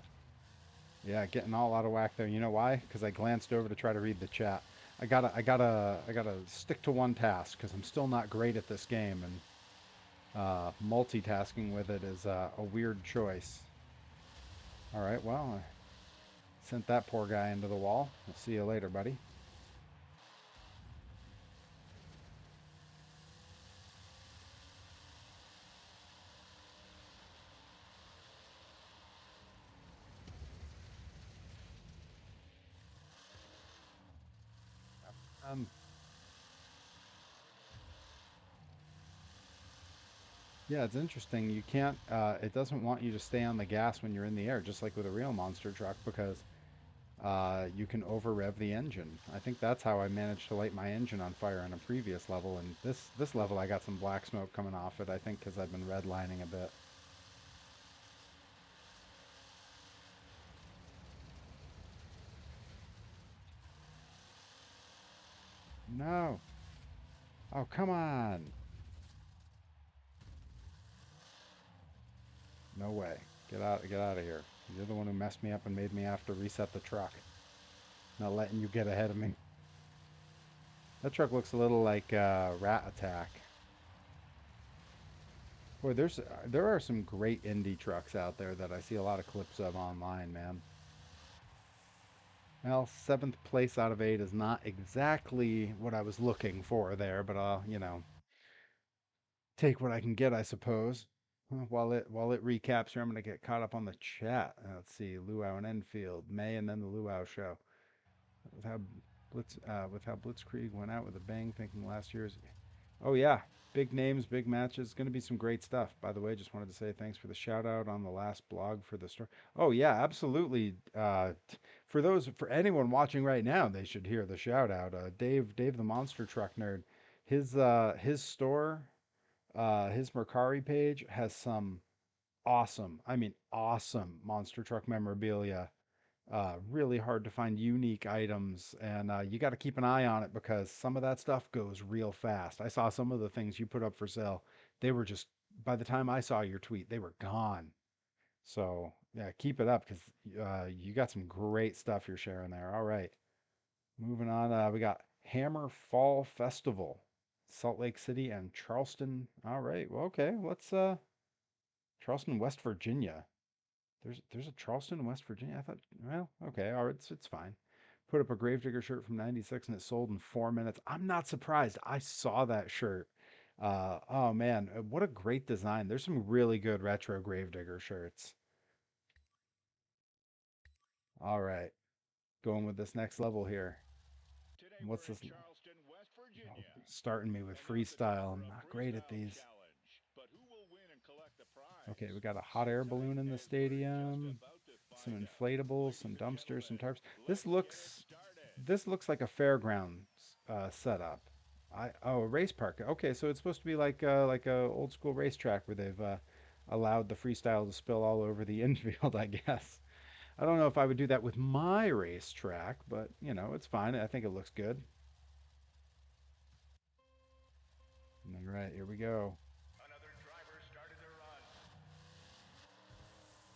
Yeah, getting all out of whack there. You know why? Because I glanced over to try to read the chat. I gotta stick to one task because I'm still not great at this game, and multitasking with it is a weird choice. All right, well, I sent that poor guy into the wall. I'll see you later, buddy. Um, Yeah, it's interesting. You can't, it doesn't want you to stay on the gas when you're in the air, just like with a real monster truck, because you can over rev the engine. I think that's how I managed to light my engine on fire on a previous level, and this level I got some black smoke coming off it, I think because I've been redlining a bit. No. Oh, come on. No way. Get out of here. You're the one who messed me up and made me have to reset the truck. Not letting you get ahead of me. That truck looks a little like Rat Attack. Boy, there are some great indie trucks out there that I see a lot of clips of online, man. Well, seventh place out of eight is not exactly what I was looking for there, but I'll, take what I can get, I suppose. While it recaps here, I'm gonna get caught up on the chat. Let's see, Luau and Enfield, May, and then the Luau show. With how with how Blitzkrieg went out with a bang, thinking last year's. Oh yeah, big names, big matches. Going to be some great stuff. By the way, just wanted to say thanks for the shout out on the last blog for the story. Oh yeah, absolutely. For anyone watching right now, they should hear the shout out. Dave the Monster Truck Nerd, his store, his Mercari page has some awesome, I mean awesome monster truck memorabilia. Really hard to find unique items, and you got to keep an eye on it because some of that stuff goes real fast. I saw some of the things you put up for sale. They were just, by the time I saw your tweet, they were gone. So, yeah, keep it up because you got some great stuff you're sharing there. All right, moving on. We got Hammer Fall Festival, Salt Lake City and Charleston. All right, well, okay, let's Charleston, West Virginia. There's a Charleston in West Virginia. I thought, well, okay, all right, it's fine. Put up a Gravedigger shirt from '96 and it sold in 4 minutes. I'm not surprised. I saw that shirt. Oh man, what a great design. There's some really good retro Gravedigger shirts. All right, going with this next level here. Today What's we're in this? Charleston, West Virginia. Starting me with And now it's time freestyle. for I'm a not great at freestyle these. challenge. But who will win and collect the prize? Okay, we got a hot air balloon in the stadium, some inflatables, some dumpsters, some tarps. This looks like a fairgrounds setup. A race park. Okay, so it's supposed to be like a old school racetrack where they've allowed the freestyle to spill all over the infield, I guess. I don't know if I would do that with my racetrack, but you know, it's fine. I think it looks good. All right, here we go.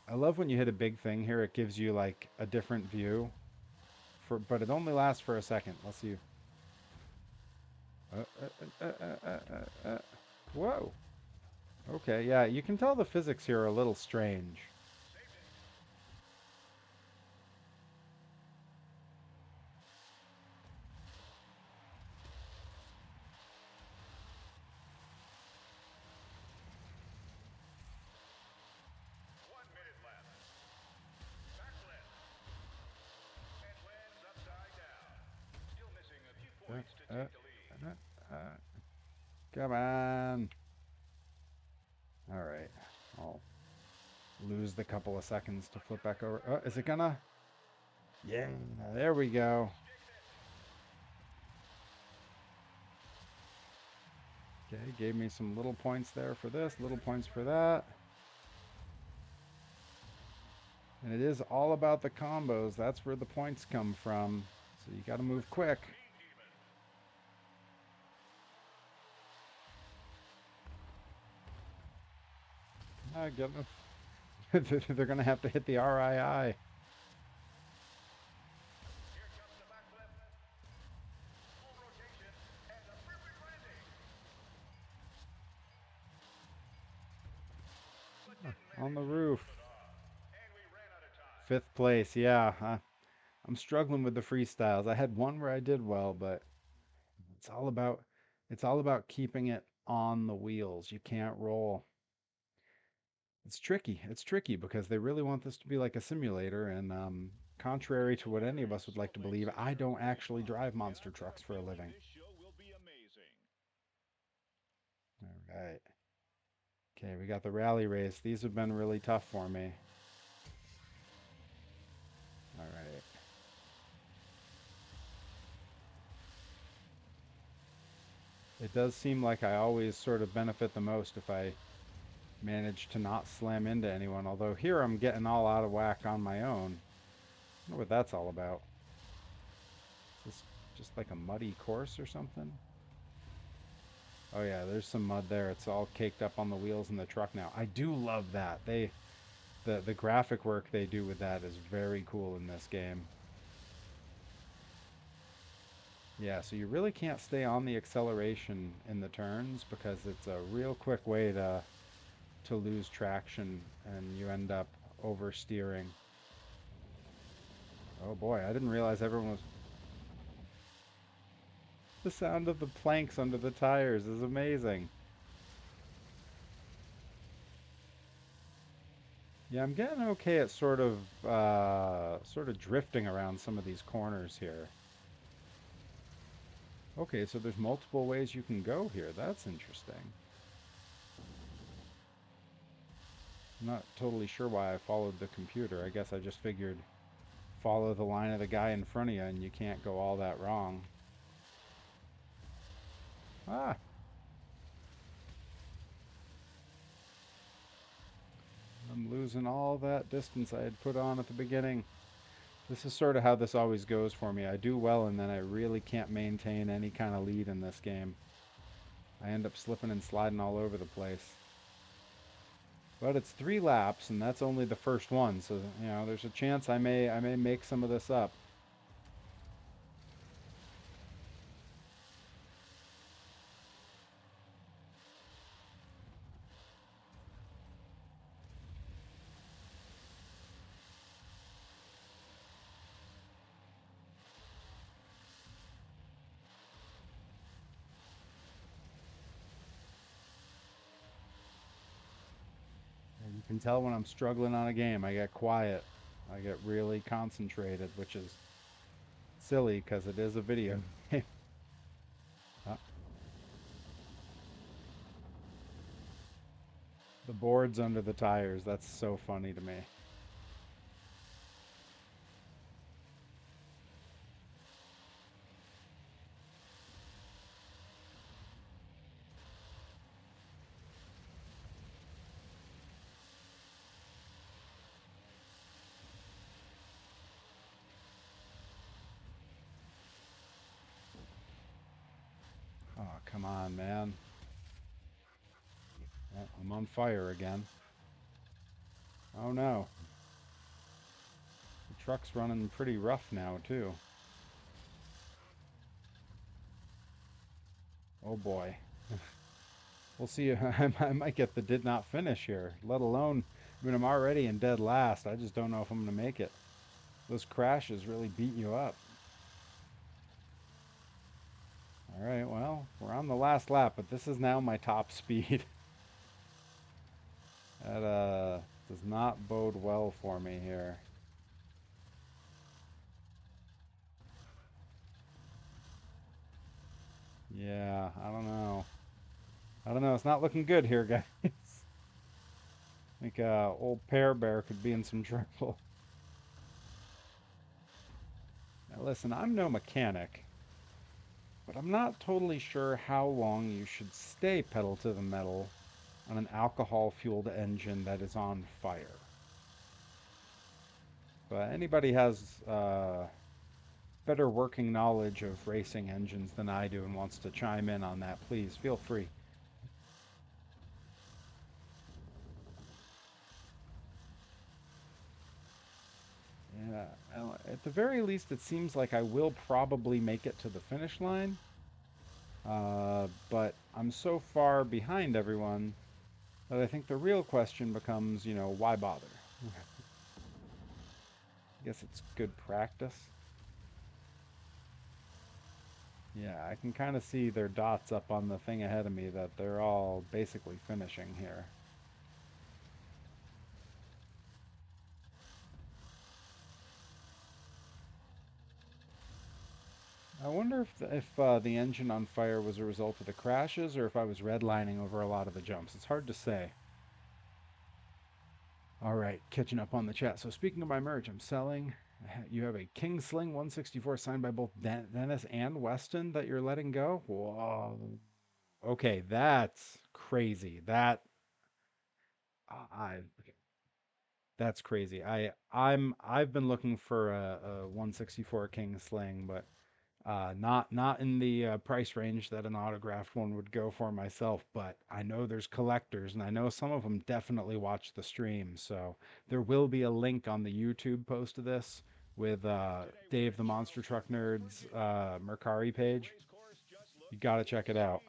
I love when you hit a big thing here. It gives you like a different view but it only lasts for a second. Let's see. Uh, uh, uh, uh, uh. Whoa. Okay, yeah, you can tell the physics here are a little strange. Uh, uh, Come on. All right. I'll lose the couple of seconds to flip back over. Is it gonna? Yeah, there we go. Okay, gave me some little points there for this, little points for that. And it is all about the combos. That's where the points come from. So you got to move quick. Get them. They're going to have to hit the RII. On the roof. Fifth place, yeah. I'm struggling with the freestyles. I had one where I did well, but it's all about it's all about keeping it on the wheels. You can't roll. It's tricky. It's tricky because they really want this to be like a simulator, and contrary to what any of us would like to believe, I don't actually drive monster trucks for a living. All right. Okay, we got the rally race. These have been really tough for me. All right. It does seem like I always sort of benefit the most if I manage to not slam into anyone, although here I'm getting all out of whack on my own. I wonder what that's all about. Is this just like a muddy course or something? Oh yeah, there's some mud there. It's all caked up on the wheels in the truck now. I do love that. The graphic work they do with that is very cool in this game. Yeah, so you really can't stay on the acceleration in the turns because it's a real quick way to lose traction and you end up oversteering. Oh boy, I didn't realize everyone was. The sound of the planks under the tires is amazing. Yeah, I'm getting okay at sort of drifting around some of these corners here. Okay, so there's multiple ways you can go here. That's interesting. I'm not totally sure why I followed the computer. I guess I just figured follow the line of the guy in front of you and you can't go all that wrong. Ah, I'm losing all that distance I had put on at the beginning. This is sort of how this always goes for me. I do well and then I really can't maintain any kind of lead in this game. I end up slipping and sliding all over the place. But it's 3 laps and that's only the first one, so you know, there's a chance I may make some of this up. And you can tell when I'm struggling on a game, I get quiet. I get really concentrated, which is silly because it is a video game. Uh, The boards under the tires. That's so funny to me. Oh, come on, man. Oh, I'm on fire again. Oh no. The truck's running pretty rough now, too. Oh boy. We'll see. I might get the did not finish here, let alone, I mean, I'm already in dead last. I just don't know if I'm going to make it. Those crashes really beat you up. All right, well, we're on the last lap, but this is now my top speed. That does not bode well for me here. Yeah, I don't know. I don't know. It's not looking good here, guys. I think old Pear Bear could be in some trouble. Now, listen, I'm no mechanic, but I'm not totally sure how long you should stay pedal to the metal on an alcohol-fueled engine that is on fire. But anybody has better working knowledge of racing engines than I do and wants to chime in on that, please feel free. Yeah, at the very least, it seems like I will probably make it to the finish line. But I'm so far behind everyone that I think the real question becomes, why bother? I guess it's good practice. Yeah, I can kind of see their dots up on the thing ahead of me that they're all basically finishing here. I wonder if the engine on fire was a result of the crashes or if I was redlining over a lot of the jumps. It's hard to say. All right, catching up on the chat. So speaking of my merch, I'm selling. You have a King Sling 164 signed by both Dennis and Weston that you're letting go. Whoa. Okay, that's crazy. I that's crazy. I've been looking for a 164 King Sling, but not in the price range that an autographed one would go for myself, but I know there's collectors, and I know some of them definitely watch the stream. So there will be a link on the YouTube post of this with Dave the Monster Truck Nerd's Mercari page. You got to check it out.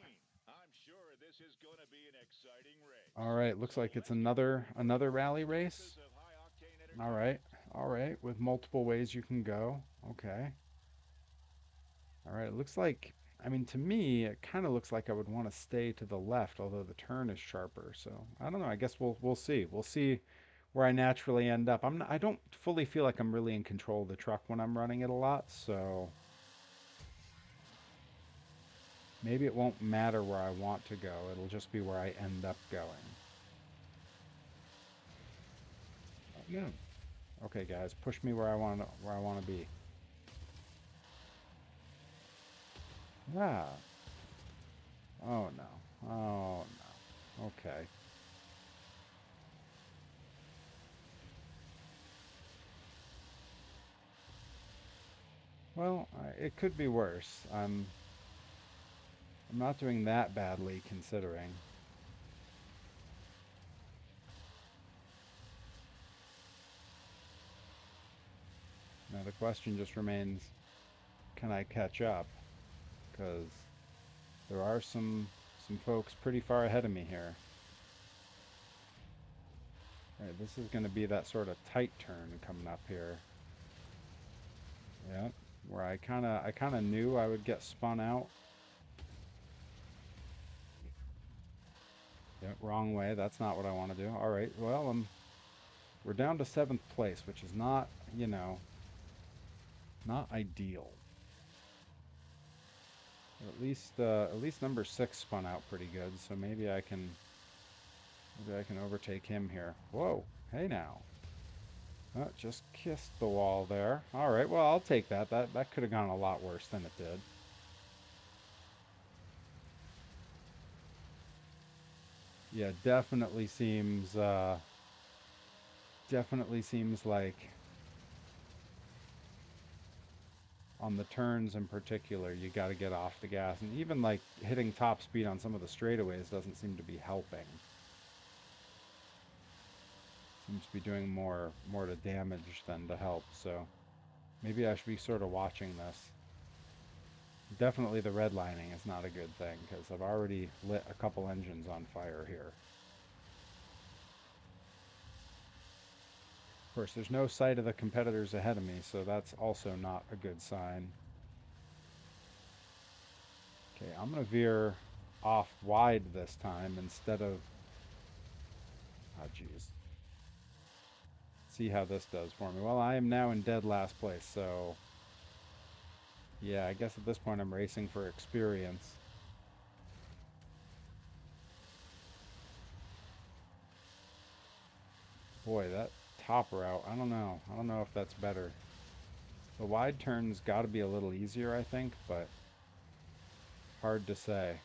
All right, looks like it's another rally race. All right, all right, with multiple ways you can go. Okay. All right, it looks like, I mean, to me, it kind of looks like I would want to stay to the left, although the turn is sharper. So I don't know. I guess we'll see. We'll see where I naturally end up. I don't fully feel like I'm really in control of the truck when I'm running it a lot, so maybe it won't matter where I want to go. It'll just be where I end up going. Yeah. Okay, guys, push me where I want to be. Yeah. Oh no. Oh no. Okay. Well, it could be worse. I'm not doing that badly considering. Now the question just remains, can I catch up? Because there are some folks pretty far ahead of me here. All right, this is going to be that sort of tight turn coming up here. Yeah, where I kind of knew I would get spun out. Yeah, wrong way. That's not what I want to do. All right. Well, we're down to 7th place, which is not, not ideal. At least number 6 spun out pretty good, so maybe I can Maybe I can overtake him here. Whoa, hey now. Just kissed the wall there. All right, well, I'll take that. That could have gone a lot worse than it did. Yeah, definitely seems like on the turns in particular, you got to get off the gas, and even like hitting top speed on some of the straightaways doesn't seem to be helping. Seems to be doing more to damage than to help. So maybe I should be sort of watching this. Definitely the redlining is not a good thing because I've already lit a couple engines on fire here. Of course, there's no sight of the competitors ahead of me, so that's also not a good sign. Okay, I'm going to veer off wide this time instead of... Oh, geez. See how this does for me. Well, I am now in dead last place, so... Yeah, I guess at this point I'm racing for experience. Boy, that top route, I don't know. I don't know if that's better. The wide turn's got to be a little easier, I think, but hard to say.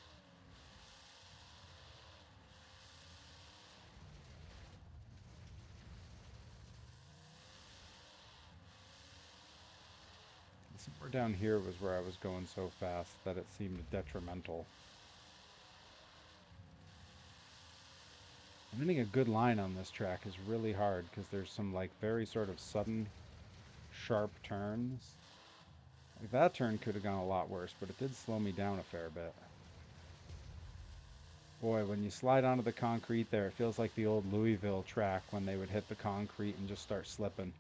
Somewhere down here was where I was going so fast that it seemed detrimental. Finding a good line on this track is really hard because there's some like very sort of sudden, sharp turns. Like that turn could have gone a lot worse, but it did slow me down a fair bit. Boy, when you slide onto the concrete there, it feels like the old Louisville track when they would hit the concrete and just start slipping.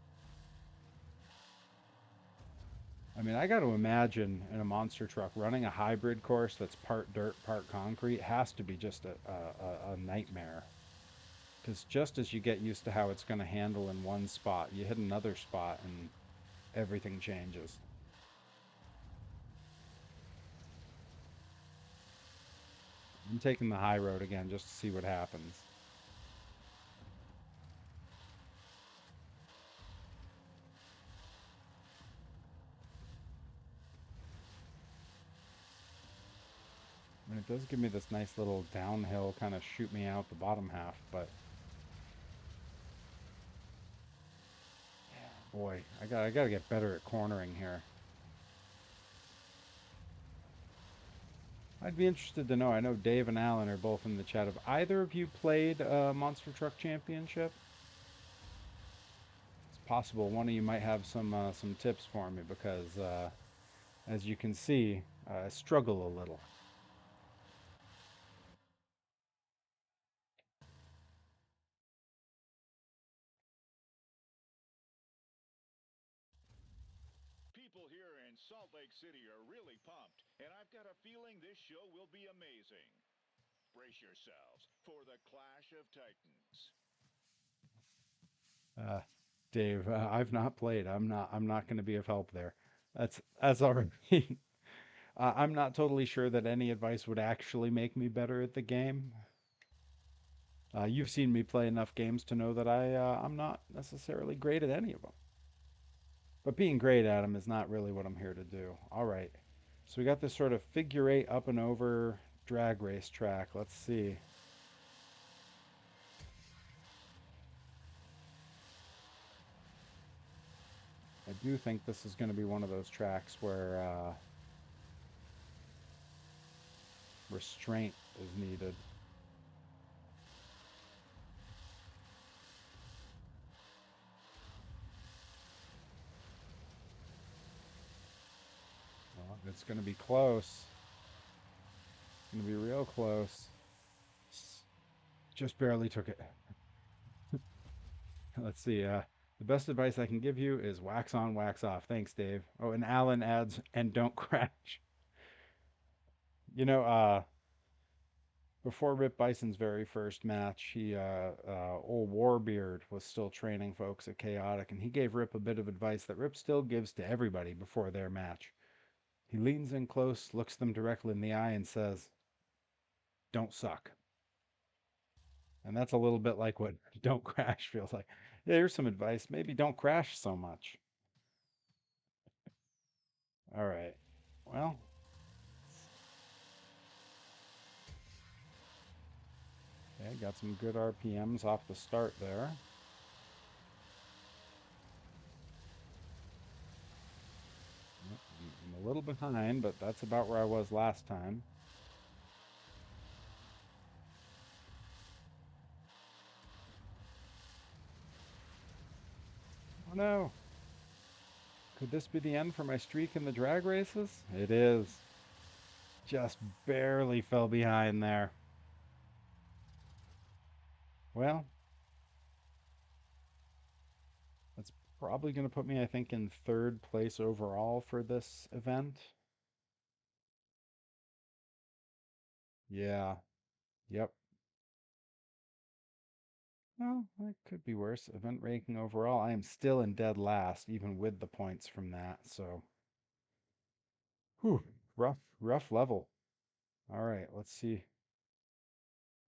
I mean, I got to imagine in a monster truck running a hybrid course that's part dirt, part concrete has to be just a nightmare. Because just as you get used to how it's going to handle in one spot, you hit another spot and everything changes. I'm taking the high road again just to see what happens. And it does give me this nice little downhill kind of shoot me out the bottom half, but boy, I gotta get better at cornering here. I'd be interested to know. I know Dave and Alan are both in the chat. Have either of you played Monster Truck Championship? It's possible one of you might have some tips for me because, as you can see, I struggle a little. People here in Salt Lake City are really pumped, and I've got a feeling this show will be amazing. Brace yourselves for the Clash of Titans. Uh, Dave, I've not played. I'm not going to be of help there. That's already. I'm not totally sure that any advice would actually make me better at the game. You've seen me play enough games to know that I'm not necessarily great at any of them. But being great at them is not really what I'm here to do. All right. So we got this sort of figure eight up and over drag race track. Let's see. I do think this is going to be one of those tracks where restraint is needed. Well, it's going to be close. It's going to be real close. Just barely took it. Let's see. The best advice I can give you is wax on, wax off. Thanks, Dave. Oh, and Alan adds, and don't crash. You know, before Rip Bison's very first match, old Warbeard was still training folks at Chaotic, and he gave Rip a bit of advice that Rip still gives to everybody before their match. He leans in close, looks them directly in the eye, and says, "Don't suck." And that's a little bit like what don't crash feels like. Yeah, here's some advice. Maybe don't crash so much. All right. Well, okay, got some good RPMs off the start there. Yep, I'm a little behind, but that's about where I was last time. Oh no. Could this be the end for my streak in the drag races? It is. Just barely fell behind there. Well, that's probably going to put me, I think, in third place overall for this event. Yeah. Yep. Well, that could be worse. Event ranking overall, I am still in dead last, even with the points from that. So, whew, rough level. All right, let's see.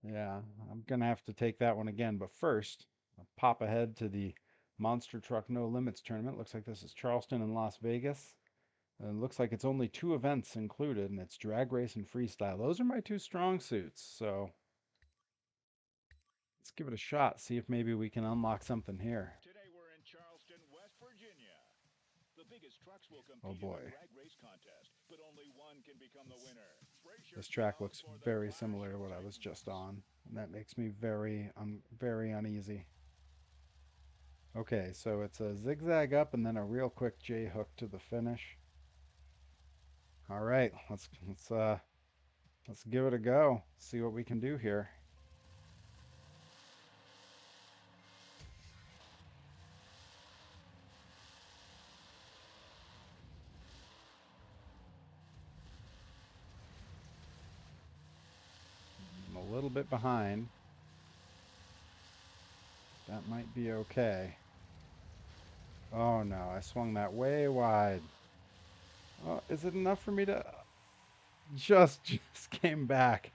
Yeah, I'm gonna have to take that one again. But first, I'll pop ahead to the Monster Truck No Limits tournament. Looks like this is Charleston and Las Vegas. And it looks like it's only two events included, and it's drag race and freestyle. Those are my two strong suits. So let's give it a shot. See if maybe we can unlock something here. Today we're in Charleston, West Virginia. The biggest trucks will Oh compete in the boy. drag race contest, but only one can become the winner. Brace This track yourselves looks for the very clash similar to of what I was just titans. on, and that makes me very uneasy. Okay, so it's a zigzag up and then a real quick J hook to the finish. All right, let's give it a go. See what we can do here. I'm a little bit behind. That might be okay. Oh no, I swung that way wide. Oh, is it enough for me to just came back?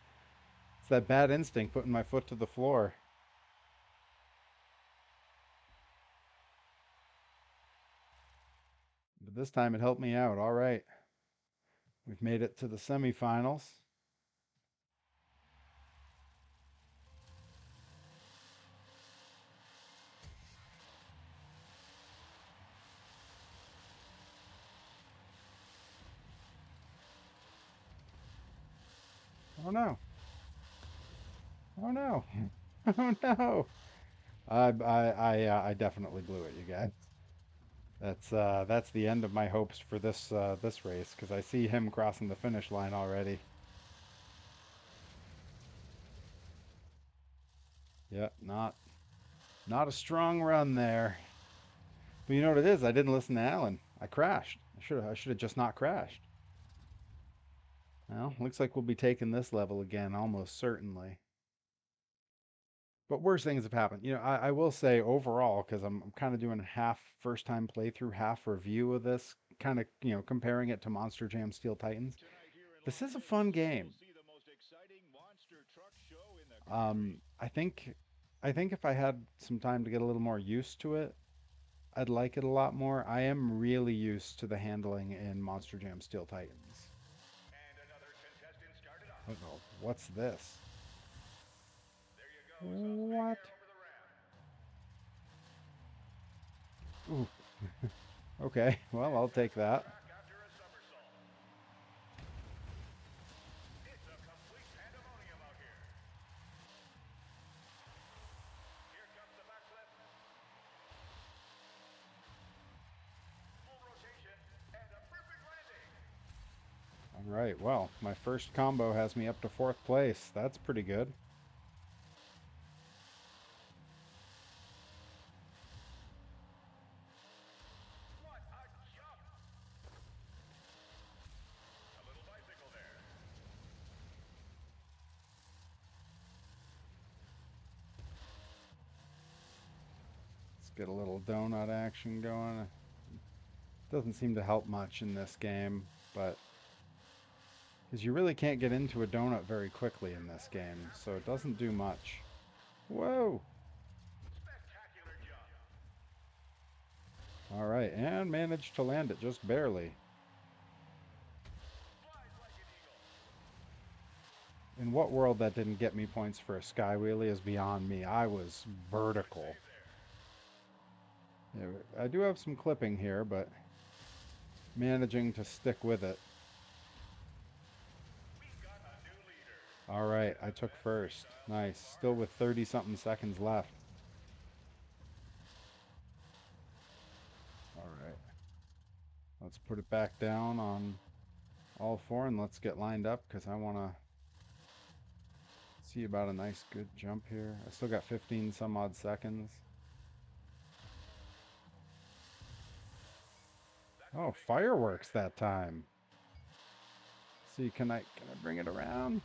It's that bad instinct putting my foot to the floor. But this time it helped me out. All right. We've made it to the semifinals. Oh no. Oh no. Oh no. I definitely blew it, you guys. That's the end of my hopes for this race because I see him crossing the finish line already. Yeah, not a strong run there. But you know what it is? I didn't listen to Alan. I crashed. I should have just not crashed. Well, looks like we'll be taking this level again, almost certainly. But worse things have happened. I will say overall, because I'm kind of doing a half first time playthrough, half review of this, kind of, comparing it to Monster Jam Steel Titans. Tonight here in This Las is a fun Vegas, game. you'll see the most exciting monster truck show in the country. I think, I think if I had some time to get a little more used to it, I'd like it a lot more. I am really used to the handling in Monster Jam Steel Titans. And another contestant started off. Uh-oh, what's this? There you go, some big What? air over the ramp. Ooh, okay. Well, I'll take Back on that. track after a somersault. It's a complete pandemonium out here. Here comes the backflip. Full rotation and a perfect landing. All right. Well, my first combo has me up to fourth place. That's pretty good. What a jump! A little bicycle there. Let's get a little donut action going. Doesn't seem to help much in this game, but because you really can't get into a donut very quickly in this game, so it doesn't do much. Whoa. Spectacular jump. All right, and managed to land it just barely. Flies like an eagle. In what world that didn't get me points for a sky wheelie is beyond me. I was vertical. Save there. Yeah, I do have some clipping here, but managing to stick with it. We've got a new leader. All right, In I the took best first. freestyle so Nice. far. Still with 30-something seconds left. All right. Let's put it back down on all four and let's get lined up because I want to see about a nice good jump here. I still got 15 some odd seconds. That's Oh, the big fireworks that time. See, can I bring it around?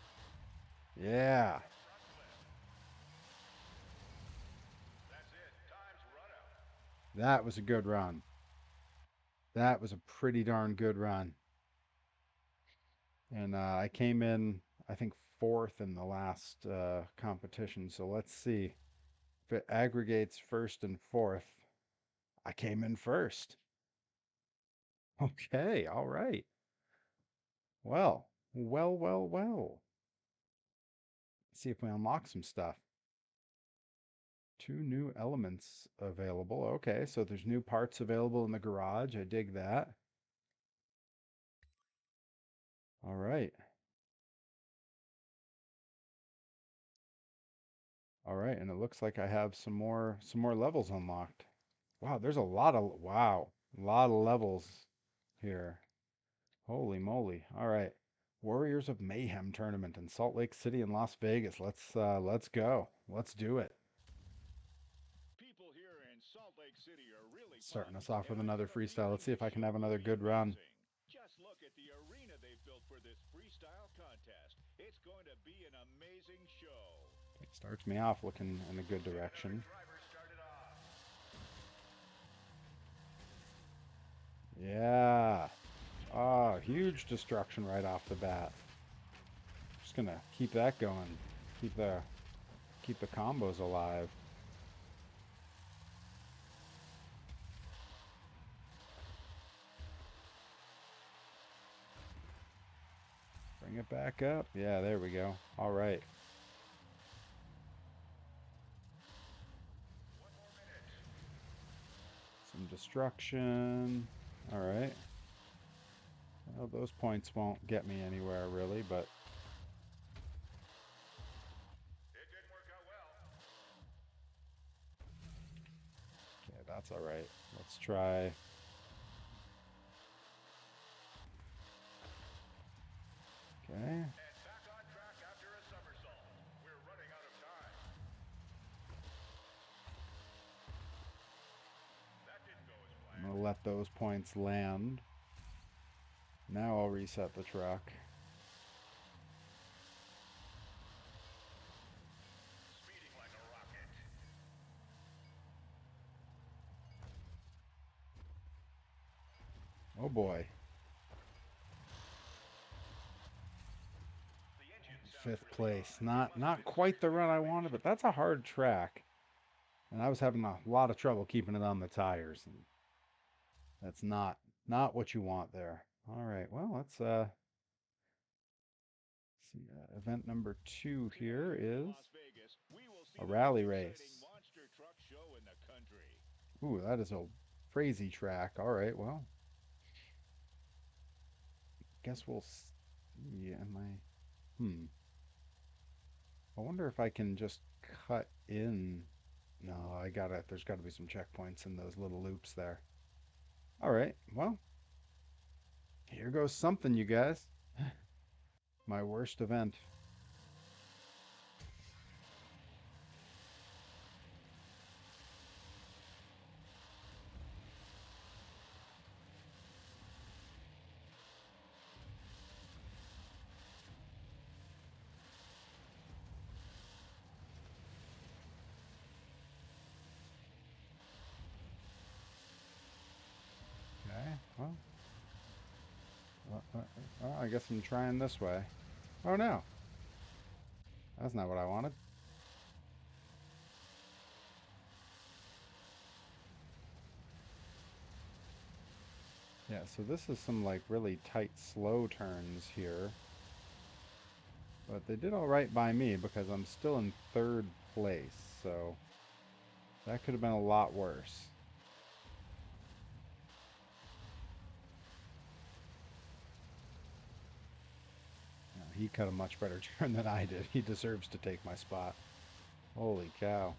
Yeah. front flip. That's it. Time's run out. That was a good run. That was a pretty darn good run. And I came in, I think, fourth in the last competition. So let's see if it aggregates first and fourth. I came in first. Okay, all right. Well, well. Let's see if we unlock some stuff. 2 new elements available. Okay, so there's new parts available in the garage. I dig that. All right. All right, and it looks like I have some more levels unlocked. Wow, there's a lot of a lot of levels here. Holy moly. All right. Warriors of Mayhem tournament in Salt Lake City and Las Vegas. Let's go. Let's do it. People here in Salt Lake City are really Starting pumped, us off and with I another get a freestyle. feeling Let's see if this I can show have will another be good run. amazing. Just look at the arena they've built for this freestyle contest. It's going to be an amazing show. It starts me off looking in a good direction. Driver started off. Yeah. Oh, huge destruction right off the bat. Just gonna keep that going. Keep the keep the combos alive. Bring it back up. Yeah, there we go. All right. 1 more minute. Some destruction. All right. Well, those points won't get me anywhere really, but It didn't work out well. yeah, that's all right. Let's try. Okay. And back on track after a somersault. We're running out of time. That didn't go as I'm planned. gonna let those points land. Now I'll reset the truck. Speeding like a rocket. Oh boy. The engine sounds Fifth really place. hot. Not quite the run I wanted, but that's a hard track. And I was having a lot of trouble keeping it on the tires. And that's not what you want there. All right. Well, let's see. Event number 2 here In is Las Vegas, we will see a the rally most race. exciting monster truck show in the country. Ooh, that is a crazy track. All right. Well, guess we'll see. Am I? I wonder if I can just cut in. No, I gotta. There's got to be some checkpoints in those little loops there. All right. Well, here goes something, you guys. My worst event. Okay. Well, I guess I'm trying this way. Oh no, that's not what I wanted. Yeah, so this is some like really tight, slow turns here. But they did all right by me because I'm still in third place, so that could have been a lot worse. No, he cut a much better turn than I did. He deserves to take my spot. Holy cow.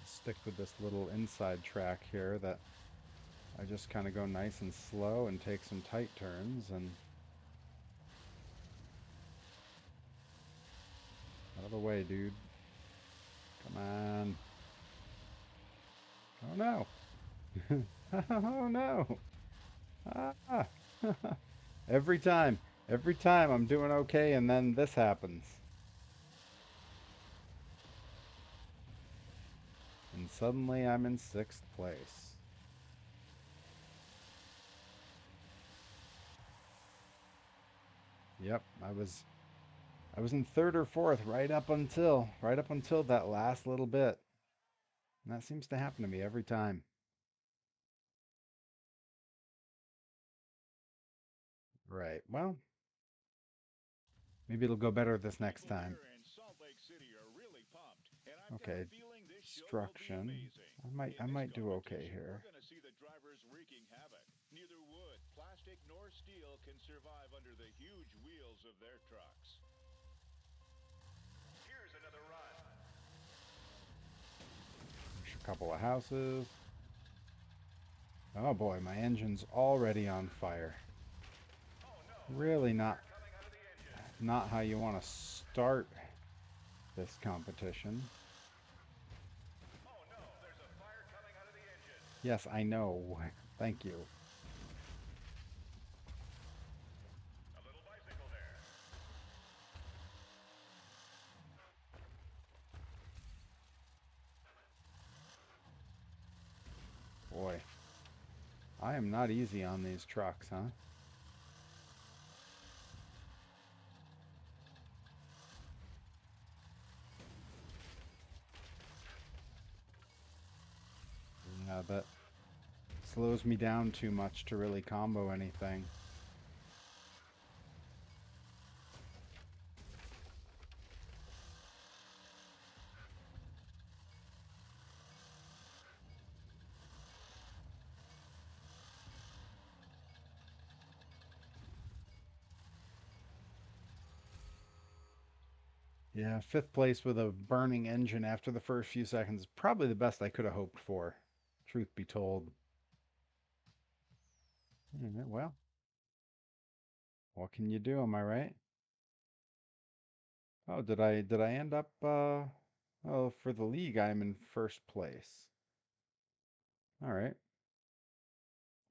Stick with this little inside track here that I just kind of go nice and slow and take some tight turns and out of the way, dude. Come on. Oh no. Oh no. Ah. Every time. Every time I'm doing okay and then this happens. And suddenly I'm in sixth place. Yep, I was in third or fourth right up until that last little bit. And that seems to happen to me every time. Right. Well, maybe it'll go better this next People time. here in Salt Lake City are really pumped, and I've got a Okay, feeling this show will be destruction. amazing. I might In I this might do okay competition, we're here. going to see the drivers wreaking havoc. Neither wood, plastic, nor steel can survive under the huge wheels of their trucks. Here's another run. There's a couple of houses. Oh boy, my engine's already on fire. Oh no, there's a Really not fire coming out of the engine. not how you want to start this competition. Oh no, there's a fire coming out of the engine. Yes, I know. Thank you. A little bicycle there. Boy, I am not easy on these trucks, huh? Yeah, that slows me down too much to really combo anything. Yeah, fifth place with a burning engine after the first few seconds is probably the best I could have hoped for, truth be told. Well, what can you do, am I right? Oh, did I end up oh, for the league I'm in first place. All right.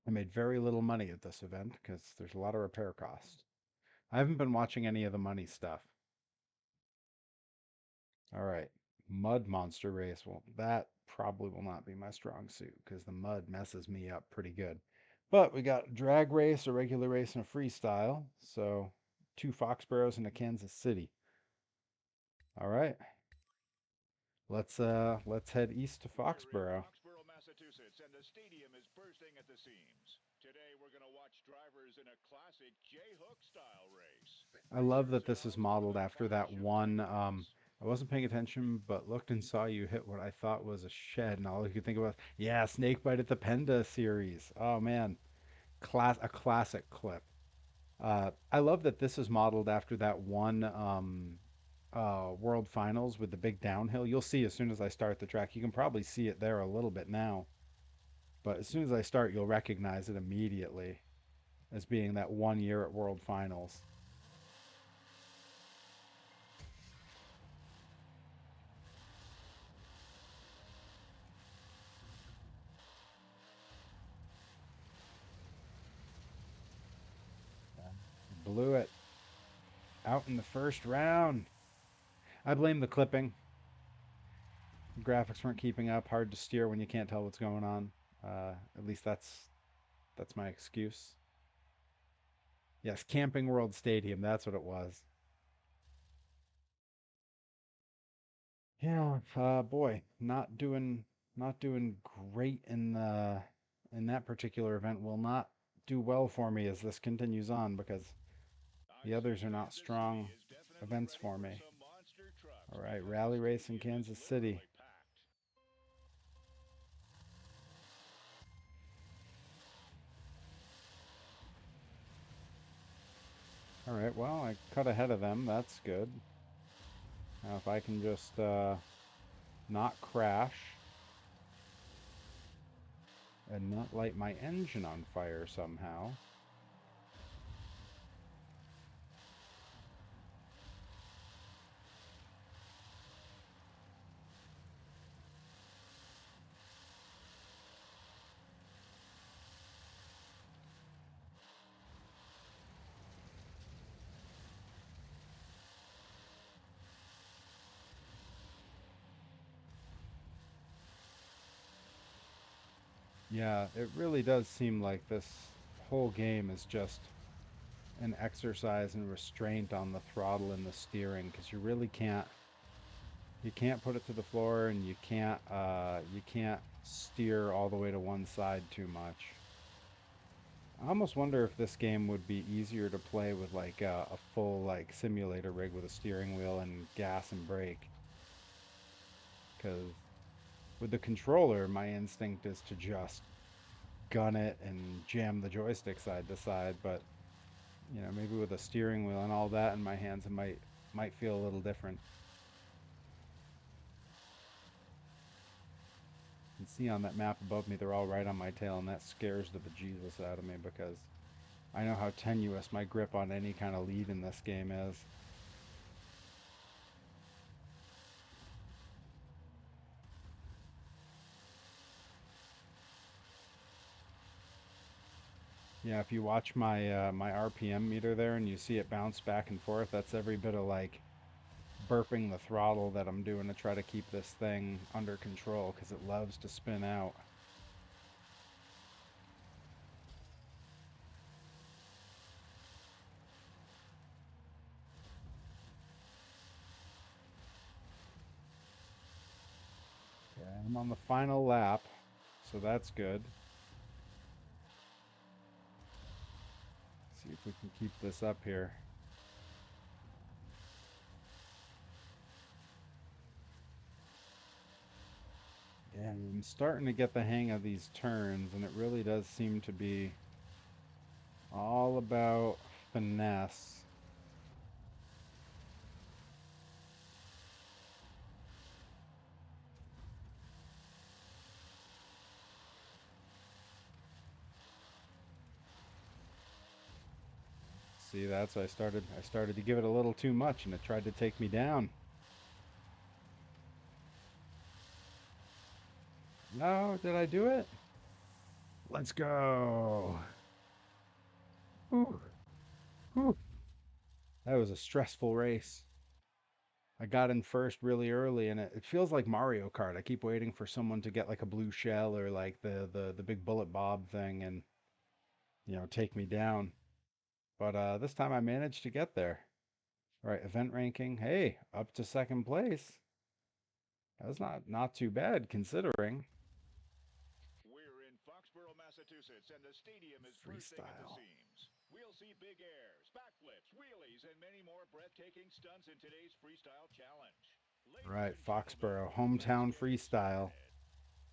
I made very little money at this event because there's a lot of repair costs. I haven't been watching any of the money stuff. All right. Mud monster race. Well, that probably will not be my strong suit because the mud messes me up pretty good. But we got drag race, a regular race, and a freestyle. So two Foxboroughs and a Kansas City. All right. Let's head east to We're in Foxborough. Foxborough, Massachusetts, and the stadium is bursting at the seams. Today, we're going to watch drivers in a classic J-hook style race. I love Racers that are this is out for modeled the after that championship one. champions. I wasn't paying attention, but looked and saw you hit what I thought was a shed, and all I could think about, yeah, Snakebite at the Penda series. Oh man, a classic clip. I love that this is modeled after that one World Finals with the big downhill. You'll see as soon as I start the track. You can probably see it there a little bit now, but as soon as I start, you'll recognize it immediately as being that one year at World Finals. Blew it out in the first round. I blame the clipping. Graphics weren't keeping up. Hard to steer when you can't tell what's going on. At least that's my excuse. Yes, Camping World Stadium. That's what it was. Yeah, boy, not doing great in that particular event. Will not do well for me as this continues on because I the see others are not Kansas City strong is definitely events ready for for me. some monster trucks All right, because the rally race in stadium is Kansas City. literally packed. All right, well, I cut ahead of them. That's good. Now if I can just not crash and not light my engine on fire somehow. Yeah, it really does seem like this whole game is just an exercise in restraint on the throttle and the steering because you can't put it to the floor and you can't steer all the way to one side too much. I almost wonder if this game would be easier to play with like a full like simulator rig with a steering wheel and gas and brake because with the controller my instinct is to just gun it and jam the joystick side to side, but maybe with a steering wheel and all that in my hands, it might feel a little different. You can see on that map above me, they're all right on my tail, and that scares the bejesus out of me because I know how tenuous my grip on any kind of lead in this game is. Yeah, if you watch my RPM meter there and you see it bounce back and forth, that's every bit of like burping the throttle that I'm doing to try to keep this thing under control because it loves to spin out. Yeah, I'm on the final lap, so that's good. See if we can keep this up here. Yeah, I'm starting to get the hang of these turns, and it really does seem to be all about finesse. See, that's I started to give it a little too much, and it tried to take me down. No, did I do it? Let's go. Ooh, ooh. That was a stressful race. I got in first really early, and it feels like Mario Kart. I keep waiting for someone to get like a blue shell or like the big bullet bob thing and take me down. But this time I managed to get there. All right, event ranking. Hey, up to second place. That's not too bad considering. We're in Foxborough, Massachusetts, and the stadium is bursting at the Freestyle. seams. We'll see big airs, backflips, wheelies, and many more breathtaking stunts in today's freestyle challenge. All Ladies right, and gentlemen, Foxborough, let's hometown get freestyle. started.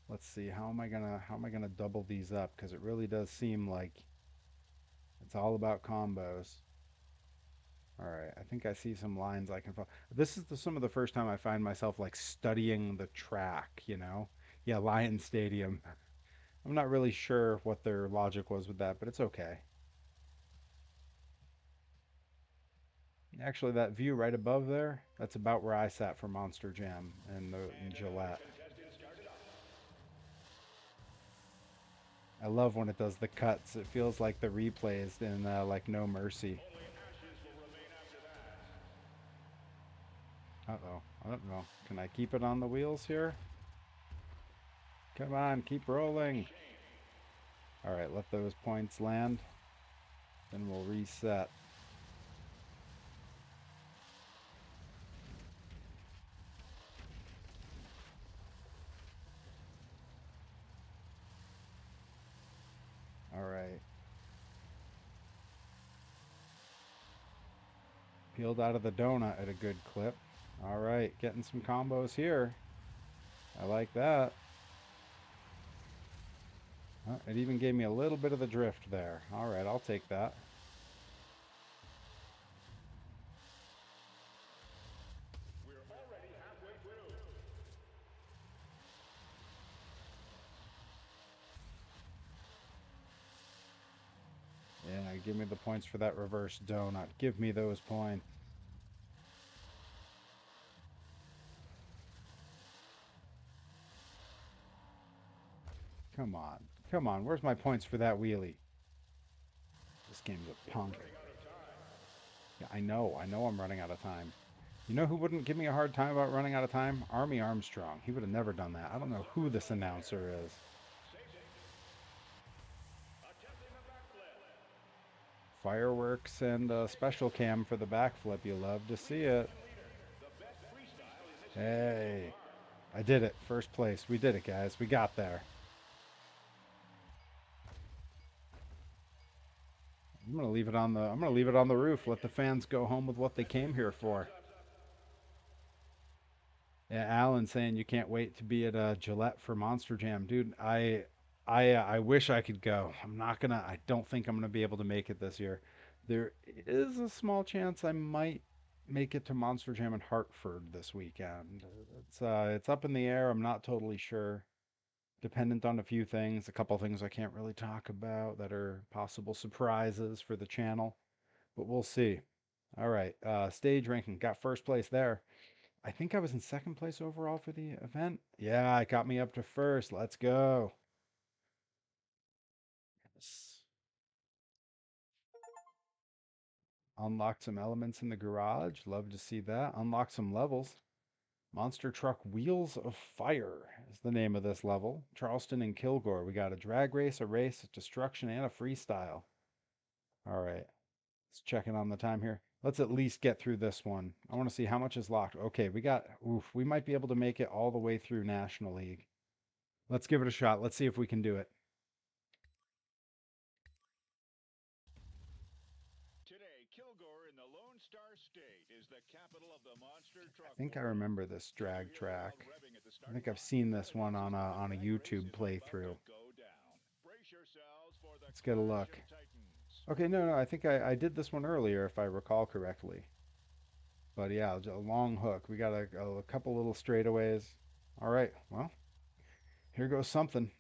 Let's see, how am I gonna double these up? Because it really does seem like it's all about combos. All right, I think I see some lines I can follow. This is some of the first time I find myself like studying the track. Yeah, Lion Stadium. I'm not really sure what their logic was with that, but it's okay. Actually, that view right above there, that's about where I sat for Monster Jam in And another Gillette. contestant started off. I love when it does the cuts. It feels like the replays in like No Mercy. Only ashes will remain after that. Uh-oh. I don't know. Can I keep it on the wheels here? Come on, keep rolling. All right, let those points land. Then we'll reset. All right. Peeled out of the donut at a good clip. All right, getting some combos here. I like that. Oh, it even gave me a little bit of the drift there. All right, I'll take that. We're already halfway through. Yeah, give me the points for that reverse donut. Give me those points. Come on. Come on. Where's my points for that wheelie? This game's a punk. Yeah, I know. I know I'm running out of time. You know who wouldn't give me a hard time about running out of time? Army Armstrong. He would have never done that. I don't know who this announcer is. Fireworks and special cam for the backflip. You love to see it. Hey, I did it. First place. We did it, guys. We got there. I'm gonna leave it on the roof. Let the fans go home with what they came here for. Yeah, Alan saying you can't wait to be at Gillette for Monster Jam, dude. I wish I could go. I'm not gonna. I don't think I'm gonna be able to make it this year. There is a small chance I might make it to Monster Jam in Hartford this weekend. It's up in the air. I'm not totally sure. Dependent on a few things. A couple things I can't really talk about that are possible surprises for the channel, but we'll see. All right, stage ranking got first place there. I think I was in second place overall for the event. Yeah, it got me up to first. Let's go. Yes. Unlocked some elements in the garage. Love to see that. Unlocked some levels. Monster Truck Wheels of Fire is the name of this level. Charleston and Kilgore. We got a drag race, a race, a destruction, and a freestyle. All right. Let's check in on the time here. Let's at least get through this one. I want to see how much is locked. Okay, we might be able to make it all the way through National League. Let's give it a shot. Let's see if we can do it. Today, Kilgore in the Lone Star State is the capital of the monster I truck think I world. remember this Get drag your ears track. out revving at the I starting think I've line. seen this one This is when the on a drag race YouTube is about playthrough. to go down. Brace yourselves for the Let's get a clash look. of titans. Okay, no, I think I did this one earlier if I recall correctly. But yeah, a long hook. We got a couple little straightaways. All right, well, here goes something.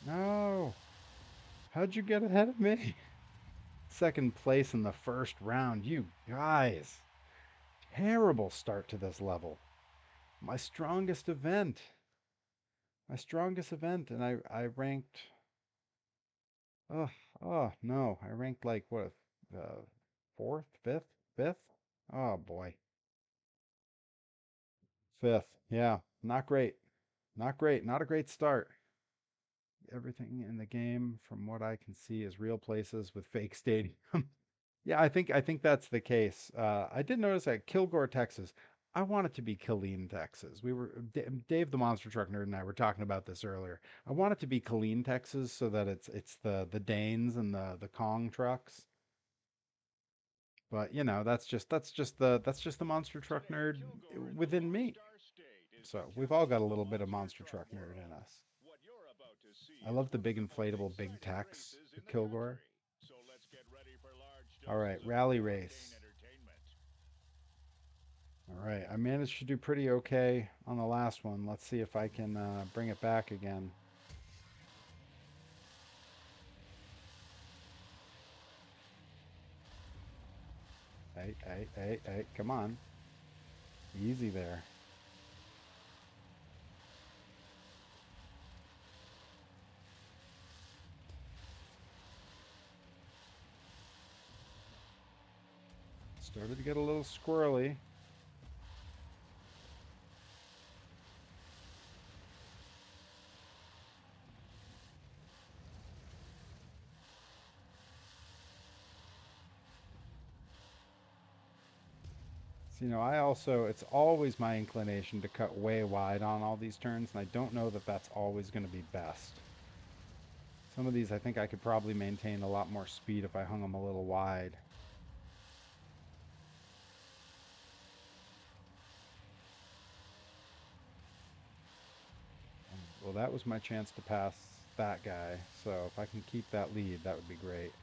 No, how'd you get ahead of me? Second place in the first round. You guys, terrible start to this level. My strongest event. My strongest event, and I ranked. Oh, oh no, I ranked like what, fourth, fifth. Oh boy, fifth. Yeah, not great, not great, not a great start. Everything in the game, from what I can see, is real places with fake stadium. Yeah, I think that's the case. I did notice that Kilgore, Texas. I want it to be Killeen, Texas. Dave the Monster Truck Nerd and I were talking about this earlier. I want it to be Killeen, Texas, so that it's the Danes and the Kong trucks. But you know, that's just the Monster Truck Today, Nerd Kilgore in the within Lone me. Star State is the So we've all got capital a of the little bit of monster Monster truck Truck Nerd in world. us. What you're about to see I is love the one of big the most inflatable big exciting techs races in at the Kilgore. country. So let's get ready for large All right, doses of rally mid-octane race. entertainment. All right, I managed to do pretty okay on the last one. Let's see if I can bring it back again. Hey, come on. Easy there. Started to get a little squirrely. So, it's always my inclination to cut way wide on all these turns, and I don't know that that's always going to be best. Some of these I think I could probably maintain a lot more speed if I hung them a little wide. Well, that was my chance to pass that guy, so if I can keep that lead, that would be great.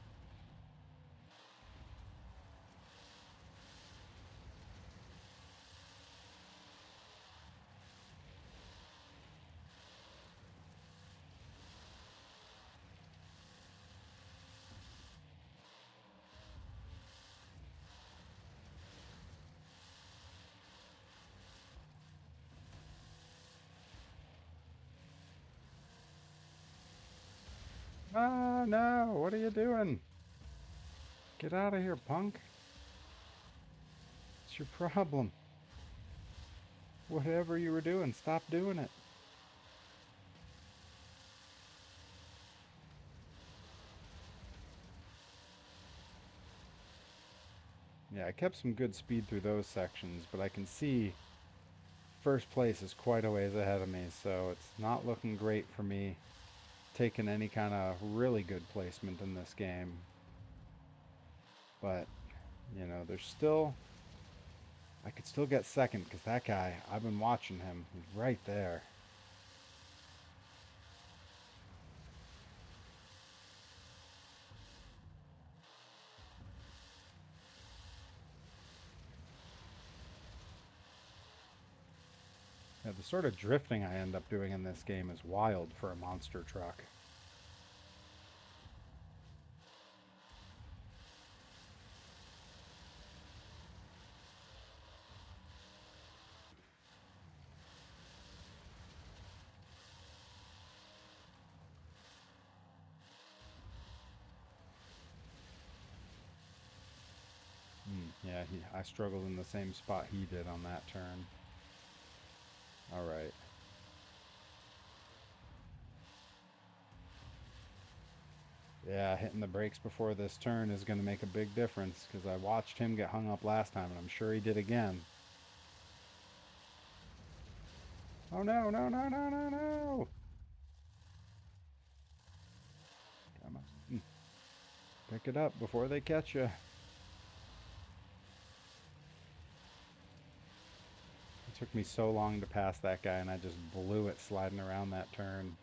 Ah, no, what are you doing? Get out of here, punk. What's your problem? Whatever you were doing, stop doing it. Yeah, I kept some good speed through those sections, but I can see first place is quite a ways ahead of me, so it's not looking great for me taking any kind of really good placement in this game. But, there's still, I could still get second because that guy, I've been watching him. He's right there. Yeah, the sort of drifting I end up doing in this game is wild for a monster truck. Yeah, I struggled in the same spot he did on that turn. All right. Yeah, hitting the brakes before this turn is going to make a big difference because I watched him get hung up last time and I'm sure he did again. Oh no, no, no, no, no, no! Come on. Pick it up before they catch you. It took me so long to pass that guy and I just blew it sliding around that turn.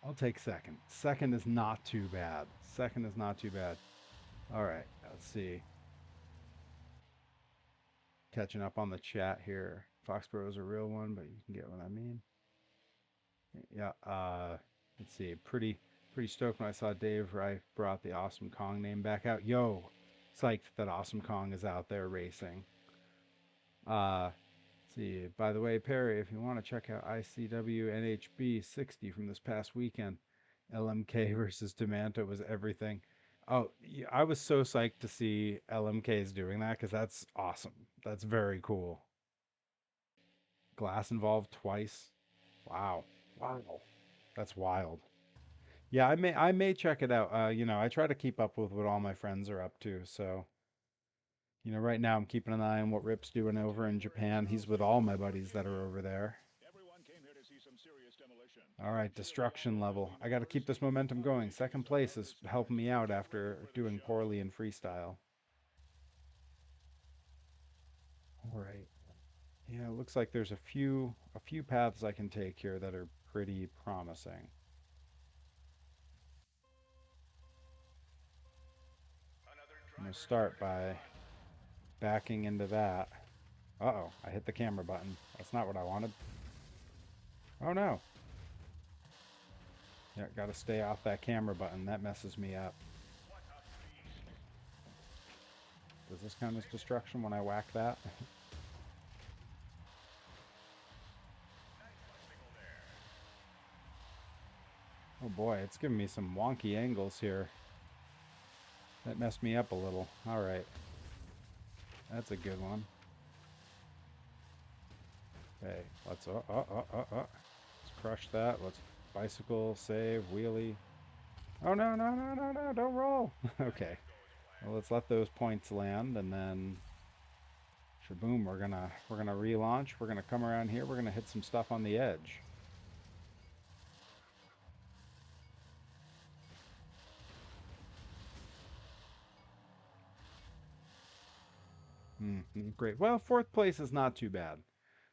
I'll take second. Second is not too bad. Second is not too bad. All right, let's see. Catching up on the chat here. Foxborough is a real one, but you can get what I mean. Yeah, let's see. Pretty stoked when I saw Dave Reif brought the Awesome Kong name back out. Yo, psyched that Awesome Kong is out there racing. Let's see. By the way, Perry, if you want to check out ICW NHB 60 from this past weekend, LMK versus Demanto was everything. Oh, yeah, I was so psyched to see LMK's doing that because that's awesome. That's very cool. Glass involved twice. Wow. Wow. That's wild. Yeah, I may check it out. I try to keep up with what all my friends are up to. So, right now I'm keeping an eye on what Rip's doing over in Japan. He's with all my buddies that are over there. All right, destruction level. I got to keep this momentum going. Second place is helping me out after doing poorly in freestyle. All right. Yeah, it looks like there's a few paths I can take here that are pretty promising. I'm gonna start by backing into that. Uh-oh, I hit the camera button. That's not what I wanted. Oh no. Yeah, gotta stay off that camera button. That messes me up. Does this count as destruction when I whack that? Oh boy, it's giving me some wonky angles here. That messed me up a little. Alright, that's a good one. Okay, let's crush that. Let's bicycle, save, wheelie. Oh no, no, no, no, no, don't roll. Okay. Well, let's let those points land and then shaboom, we're gonna relaunch. We're gonna come around here, we're gonna hit some stuff on the edge. Great. Well, fourth place is not too bad.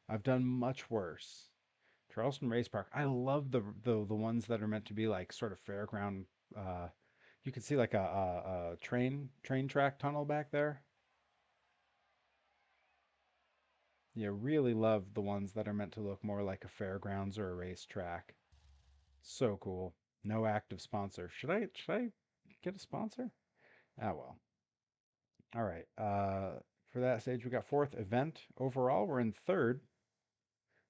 I've done much worse. Charleston Race Park. I love the ones that are meant to be like sort of fairground. Uh, you can see like a train track tunnel back there. You really love the ones that are meant to look more like a fairgrounds or a racetrack. So cool. No active sponsor. Should I get a sponsor? Ah well. All right. For that stage we got fourth event overall. We're in third.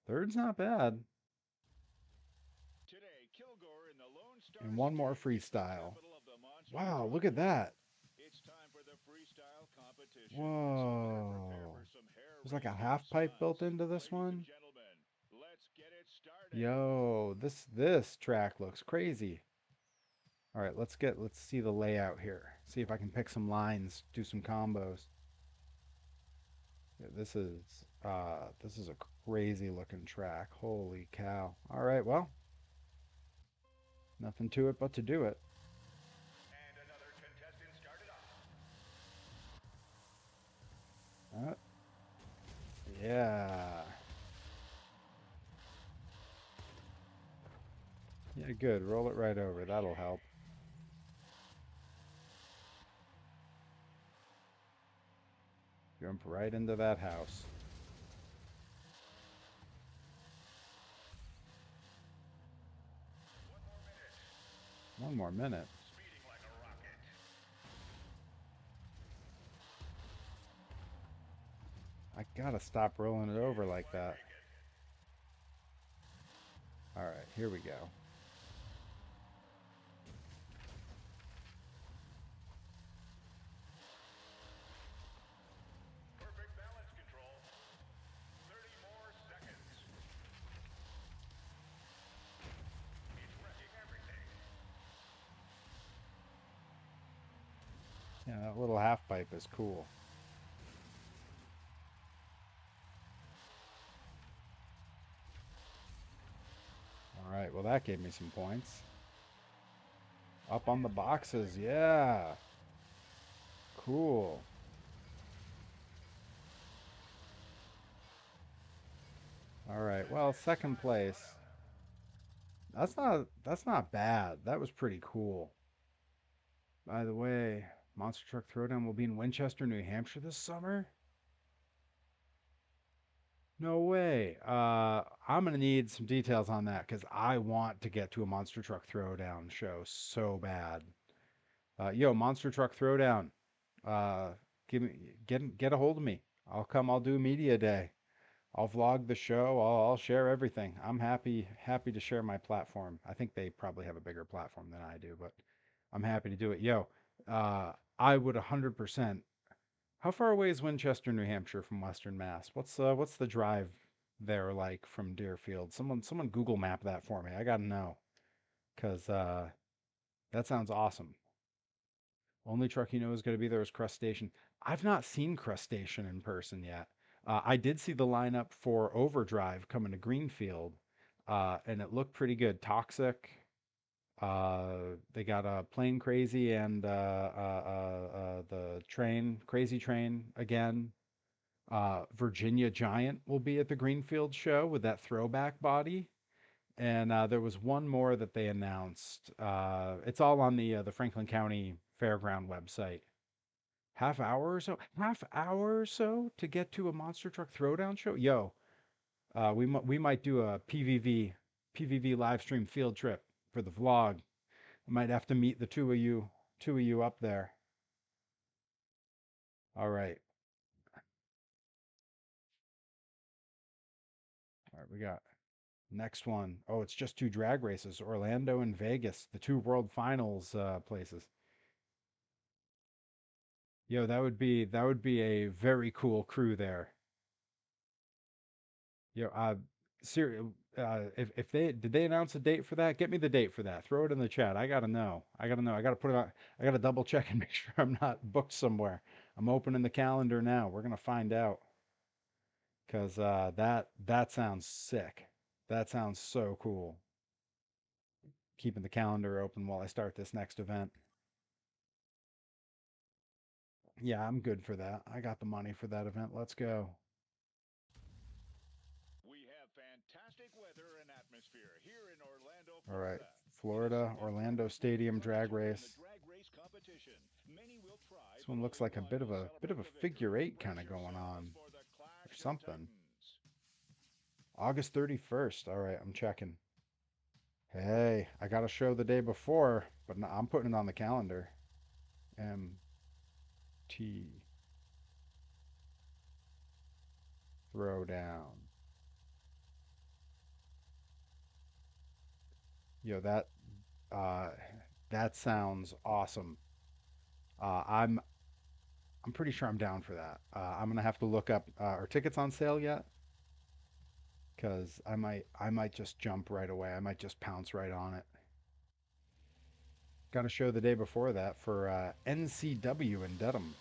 Third's not bad. Today, Kilgore in the Lone Star And one more State, the freestyle. capital of the monster Wow, truck look at world. that. It's time for the freestyle competition. So better prepare Whoa. for some There's like a hair-raising half pipe built stunts. into this Ladies and one. gentlemen, let's get it started. Yo, this track looks crazy. All right, let's see the layout here. See if I can pick some lines, do some combos. Yeah, this is a crazy looking track. Holy cow. All right, well, nothing to it but to do it. And another contestant started off. Uh, yeah. Yeah, good. Roll it right over. That'll help. Jump right into that house. One more minute. Speeding like a rocket. I gotta stop rolling it over like that. All right, here we go. Perfect balance control. 30 more seconds. He's wrecking everything. Yeah, that little half pipe is cool. All right, well, that gave me some points. Up on the boxes, yeah. Cool. All right, well, second place. That's not bad. That was pretty cool. By the way, Monster Truck Throwdown will be in Winchester, New Hampshire this summer. No way. I'm gonna need some details on that because I want to get to a Monster Truck Throwdown show so bad. Yo, Monster Truck Throwdown. Uh, give me get a hold of me. I'll come. I'll do a media day. I'll vlog the show. I'll share everything. I'm happy to share my platform. I think they probably have a bigger platform than I do, but I'm happy to do it. Yo, I would 100%. How far away is Winchester, New Hampshire from Western Mass? What's the drive there like from Deerfield? Someone Google map that for me. I gotta know, 'cause that sounds awesome. Only truck you know is going to be there is Crustacean. I've not seen Crustacean in person yet. I did see the lineup for Overdrive coming to Greenfield, and it looked pretty good. Toxic. They got a Plane Crazy and the Train Crazy Train again. Virginia Giant will be at the Greenfield show with that throwback body. And there was one more that they announced. It's all on the Franklin County Fairground website. Half hour or so, half hour or so to get to a monster truck throwdown show. Yo, we might do a PVV live stream field trip for the vlog. I might have to meet the two of you up there. All right, all right, we got next one. Oh, it's just two drag races, Orlando and Vegas, the two World Finals places. Yo, that would be a very cool crew there. Yo, if they did they announce a date for that? Get me the date for that. Throw it in the chat. I gotta know. I gotta know. I gotta put it on. I gotta double check and make sure I'm not booked somewhere. I'm opening the calendar now. We're gonna find out because that sounds sick. That sounds so cool. Keeping the calendar open while I start this next event. Yeah, I'm good for that. I got the money for that event. Let's go. We have fantastic weather and atmosphere here in Orlando, All right, Florida. It is Florida, Sunday Orlando morning for the Stadium first drag heat in the race. drag race competition. Many will try, This but one looks only like a one will bit of celebrate a the figure victory. eight kind Brace of going yourselves on for the or Clash of something. Titans. August 31st. All right, I'm checking. Hey, I got a show the day before, but no, I'm putting it on the calendar. MT Throwdown. Yo, uh that sounds awesome. Uh I'm I'm pretty sure I'm down for that. I'm gonna have to look up are tickets on sale yet? Because I might just jump right away. I might just pounce right on it. Got a show the day before that for NCW in Dedham.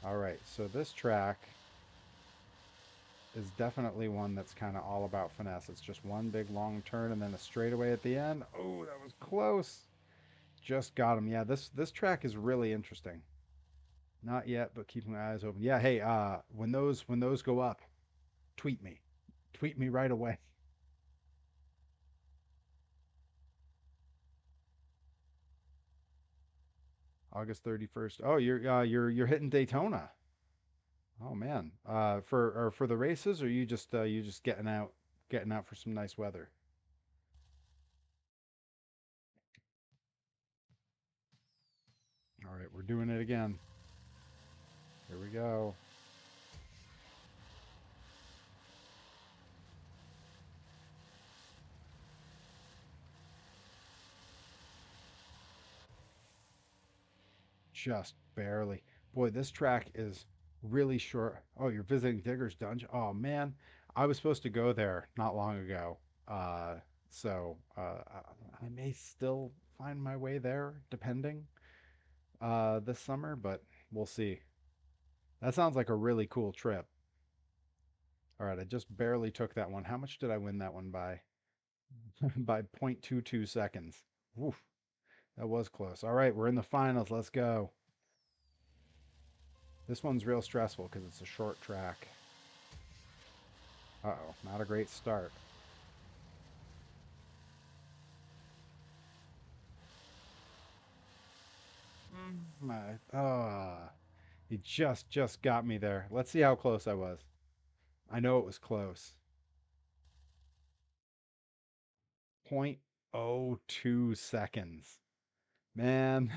All right, so this track is definitely one that's kind of all about finesse. It's just one big long turn and then a straightaway at the end. Oh, that was close. Just got him. Yeah, this track is really interesting. Not yet, but keeping my eyes open. Yeah, hey, when those go up, tweet me. Tweet me right away. August 31st. Oh, you're hitting Daytona. Oh man. For the races, or you just getting out for some nice weather. All right, we're doing it again. Here we go. Just barely. Boy, this track is really short. Oh, you're visiting Digger's Dungeon. Oh man, I was supposed to go there not long ago. Uh, I may still find my way there, depending, this summer, but we'll see. That sounds like a really cool trip. All right, I just barely took that one. How much did I win that one by? By 0.22 seconds. Oof, that was close. All right, we're in the finals. Let's go. This one's real stressful because it's a short track. Uh-oh, not a great start. My, he just got me there. Let's see how close I was. I know it was close. 0.02 seconds. Man,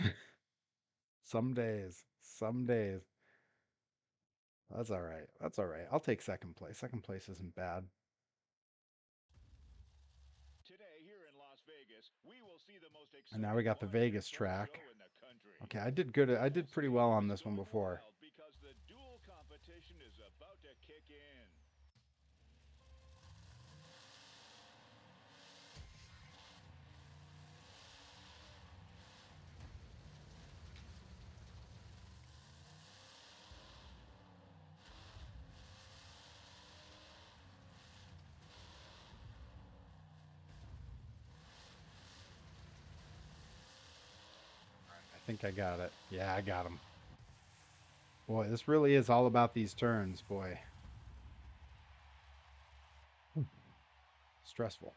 some days, some days. That's all right. That's all right. I'll take second place. Second place isn't bad. Today, here in Las Vegas, we will see the most And now we exciting got the monster Vegas truck track. show in the country. Okay, I did good. The I whole did pretty well stadium on is this one going before. wild because the dual competition is about to kick in. I think I got it. Yeah, I got him. Boy, this really is all about these turns, boy. Stressful.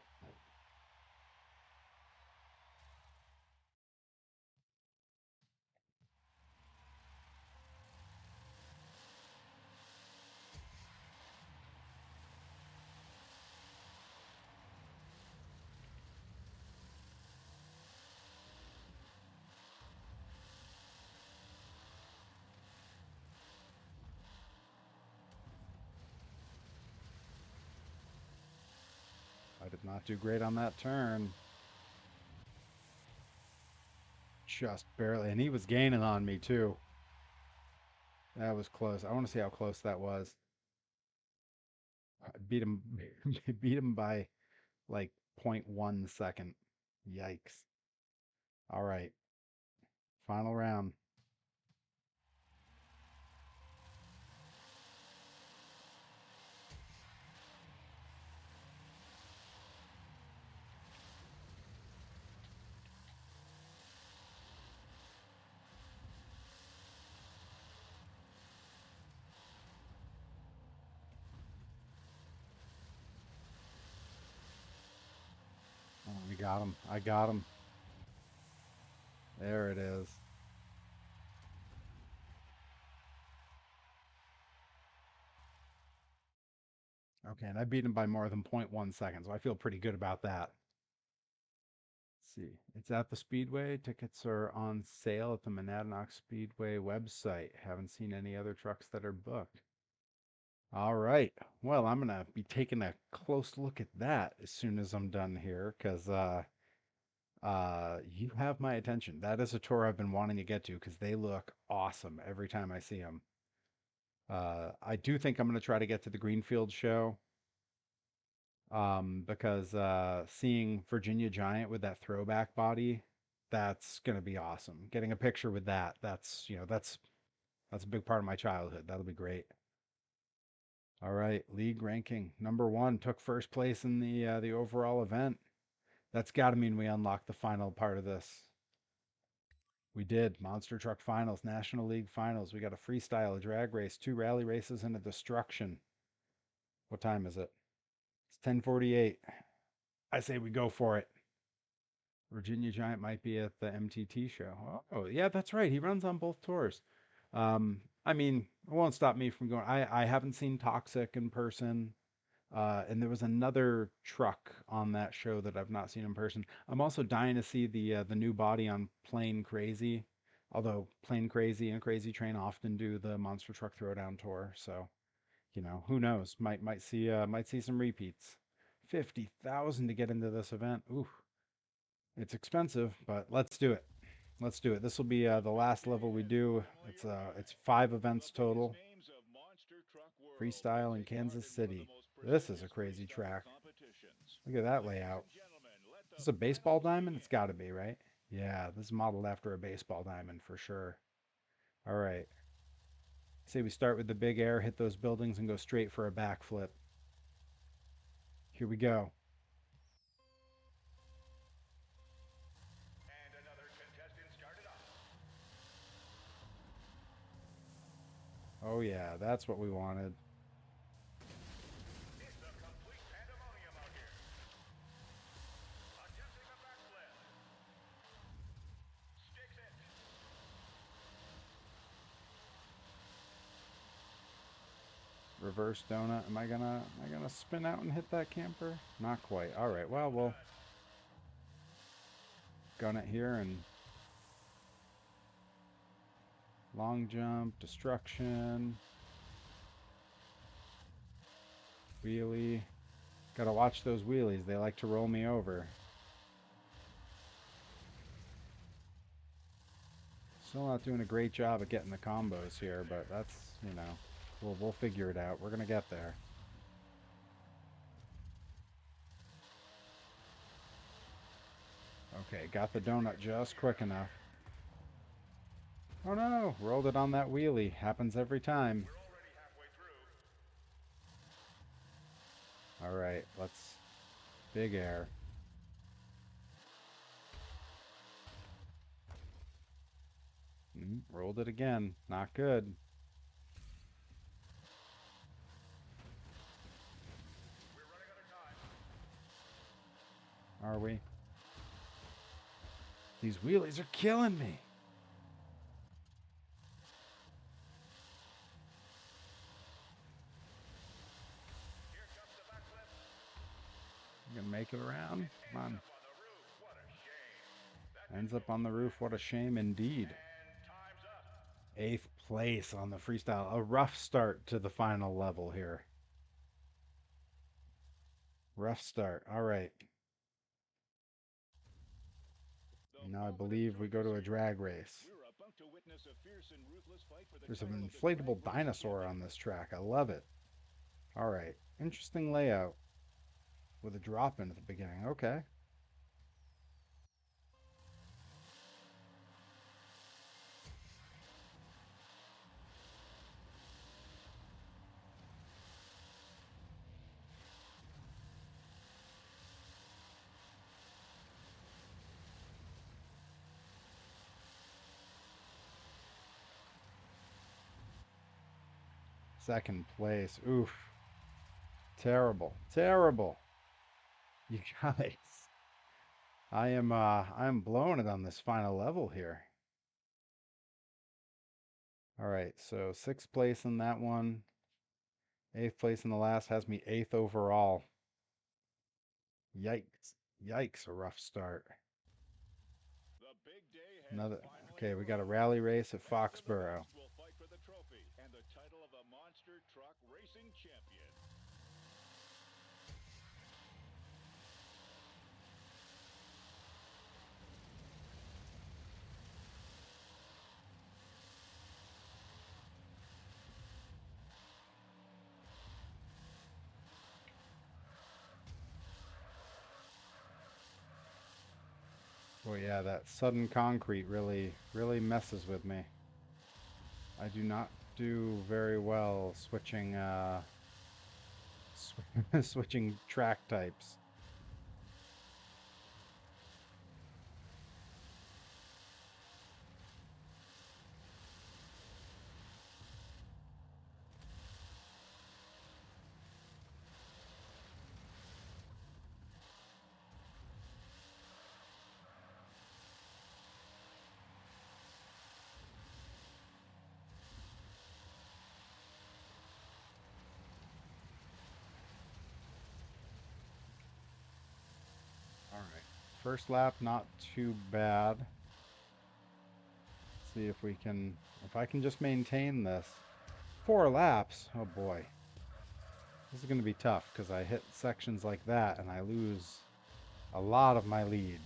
I did not do great on that turn. Just barely. And he was gaining on me, too. That was close. I want to see how close that was. I beat him, beat him by like 0.1 second. Yikes. All right. Final round. Oh, we got him. I got him. There it is. Okay, and I beat him by more than 0.1 seconds, so I feel pretty good about that. Let's see. It's at the Speedway. Tickets are on sale at the Monadnock Speedway website. Haven't seen any other trucks that are booked. All right. Well, I'm gonna be taking a close look at that as soon as I'm done here, because you have my attention. That is a tour I've been wanting to get to because they look awesome every time I see them. I do think I'm gonna try to get to the Greenfield show, because seeing Virginia Giant with that throwback body, that's gonna be awesome. Getting a picture with that, that's a big part of my childhood. That'll be great. All right, league ranking number one, took first place in the overall event. That's got to mean we unlocked the final part of this. We did. Monster Truck Finals, National League Finals. We got a freestyle, a drag race, two rally races, and a destruction. What time is it? It's 10:48. I say we go for it. Virginia Giant might be at the MTT show. Oh, yeah, that's right. He runs on both tours. I mean, it won't stop me from going. I haven't seen Toxic in person. And there was another truck on that show that I've not seen in person. I'm also dying to see the new body on Plane Crazy. Although Plane Crazy and Crazy Train often do the Monster Truck Throwdown tour, so who knows? Might see some repeats. 50,000 to get into this event. Ooh, it's expensive, but let's do it. Let's do it. This will be the last level we do. It's 5 events total. Freestyle in Kansas City. This is a crazy track. Look at that layout. Is this a baseball diamond? It's got to be, right? Yeah, this is modeled after a baseball diamond for sure. All right. Say we start with the big air, hit those buildings, and go straight for a backflip. Here we go. Oh, yeah, that's what we wanted. Reverse donut. Am I gonna spin out and hit that camper? Not quite. All right. Well, we'll gun it here and long jump, destruction, wheelie. Gotta watch those wheelies. They like to roll me over. Still not doing a great job at getting the combos here, but that's, we'll figure it out. We're gonna get there. Okay, got the donut just quick enough. Oh no, rolled it on that wheelie. Happens every time. All right, let's big air. Rolled it again. Not good. Are we? These wheelies are killing me. You gonna make it around? Come on. Ends up on the roof. What a shame indeed. 8th place on the freestyle. A rough start to the final level here. Rough start. All right. Now I believe we go to a drag race. There's an inflatable dinosaur on this track. I love it. All right. Interesting layout with a drop in at the beginning. Okay. Second place. Oof. Terrible. Terrible. You guys. I am blowing it on this final level here. All right, so 6th place in that one. 8th place in the last has me 8th overall. Yikes. Yikes, a rough start. Another. Okay, we got a rally race at Foxborough. Oh yeah, that sudden concrete really messes with me. I do not do very well switching switching track types. All right. First lap not too bad. See if I can just maintain this. 4 laps. Oh boy. This is going to be tough because I hit sections like that and I lose a lot of my lead.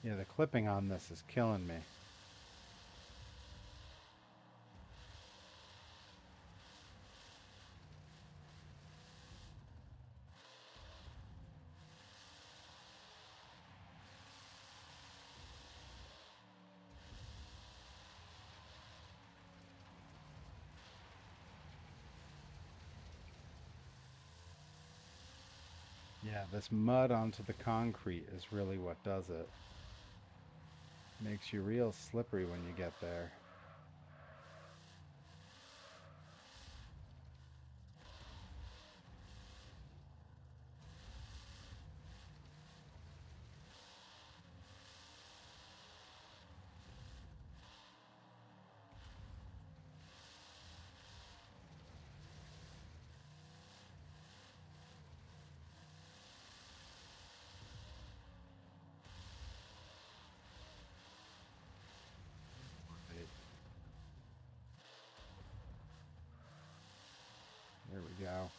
Yeah, the clipping on this is killing me. Yeah, this mud onto the concrete is really what does it. Makes you real slippery when you get there. There we go.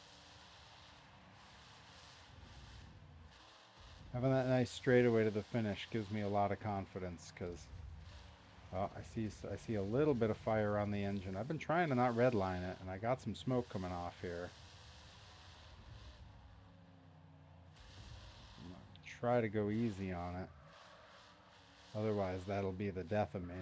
Having that nice straightaway to the finish gives me a lot of confidence because I see a little bit of fire on the engine. I've been trying to not redline it, and I got some smoke coming off here. I'm gonna try to go easy on it. Otherwise, that'll be the death of me.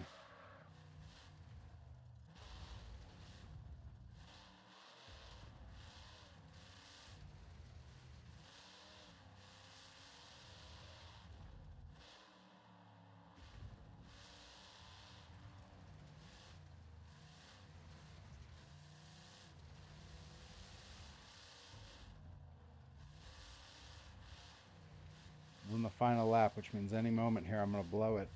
the final lap, which means any moment here I'm going to blow it.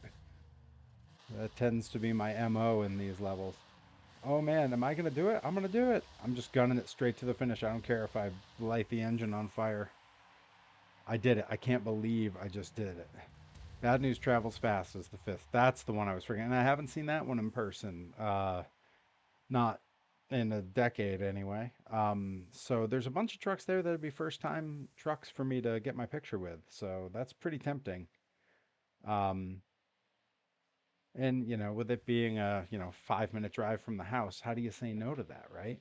That tends to be my MO in these levels. Oh man, am I going to do it? I'm going to do it. I'm just gunning it straight to the finish. I don't care if I light the engine on fire. I did it. I can't believe I just did it. Bad News Travels Fast is the fifth. That's the one I was forgetting. And I haven't seen that one in person. Not in a decade anyway. So there's a bunch of trucks there that'd be first time trucks for me to get my picture with. So that's pretty tempting. Um, and with it being a 5-minute drive from the house, how do you say no to that, right?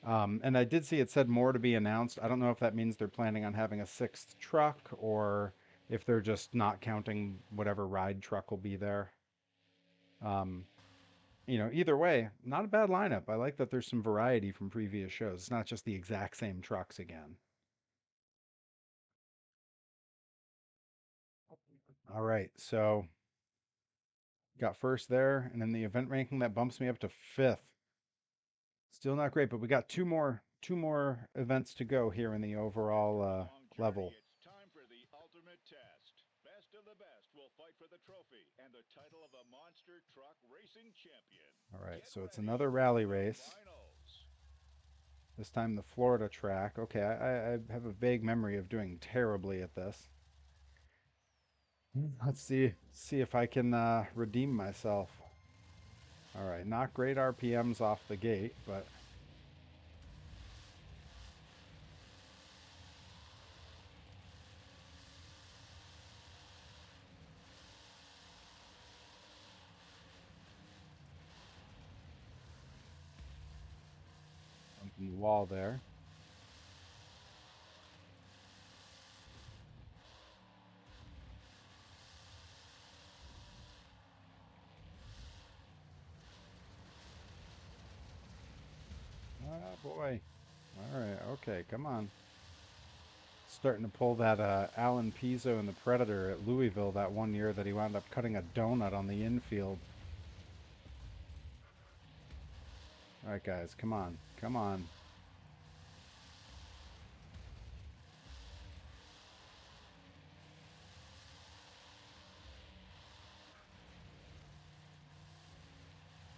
And I did see it said more to be announced. I don't know if that means they're planning on having a sixth truck or if they're just not counting whatever ride truck will be there. Um, either way, not a bad lineup. I like that there's some variety from previous shows. It's not just the exact same trucks again. All right, so got first there, and then the event ranking that bumps me up to fifth. Still not great, but we got two more events to go here in the overall level. It's time for the ultimate test. Best of the best will fight for the trophy and the title of the Monster Truck Racing Champion. All right, Get so it's ready another for rally the race. finals. This time the Florida track. Okay, I have a vague memory of doing terribly at this. Let's see if I can redeem myself. All right, not great RPMs off the gate, but bumping the wall there. Oh boy. All right, okay, come on. Starting to pull that Alan Pizzo in the Predator at Louisville that one year that he wound up cutting a donut on the infield. All right, guys, come on, come on.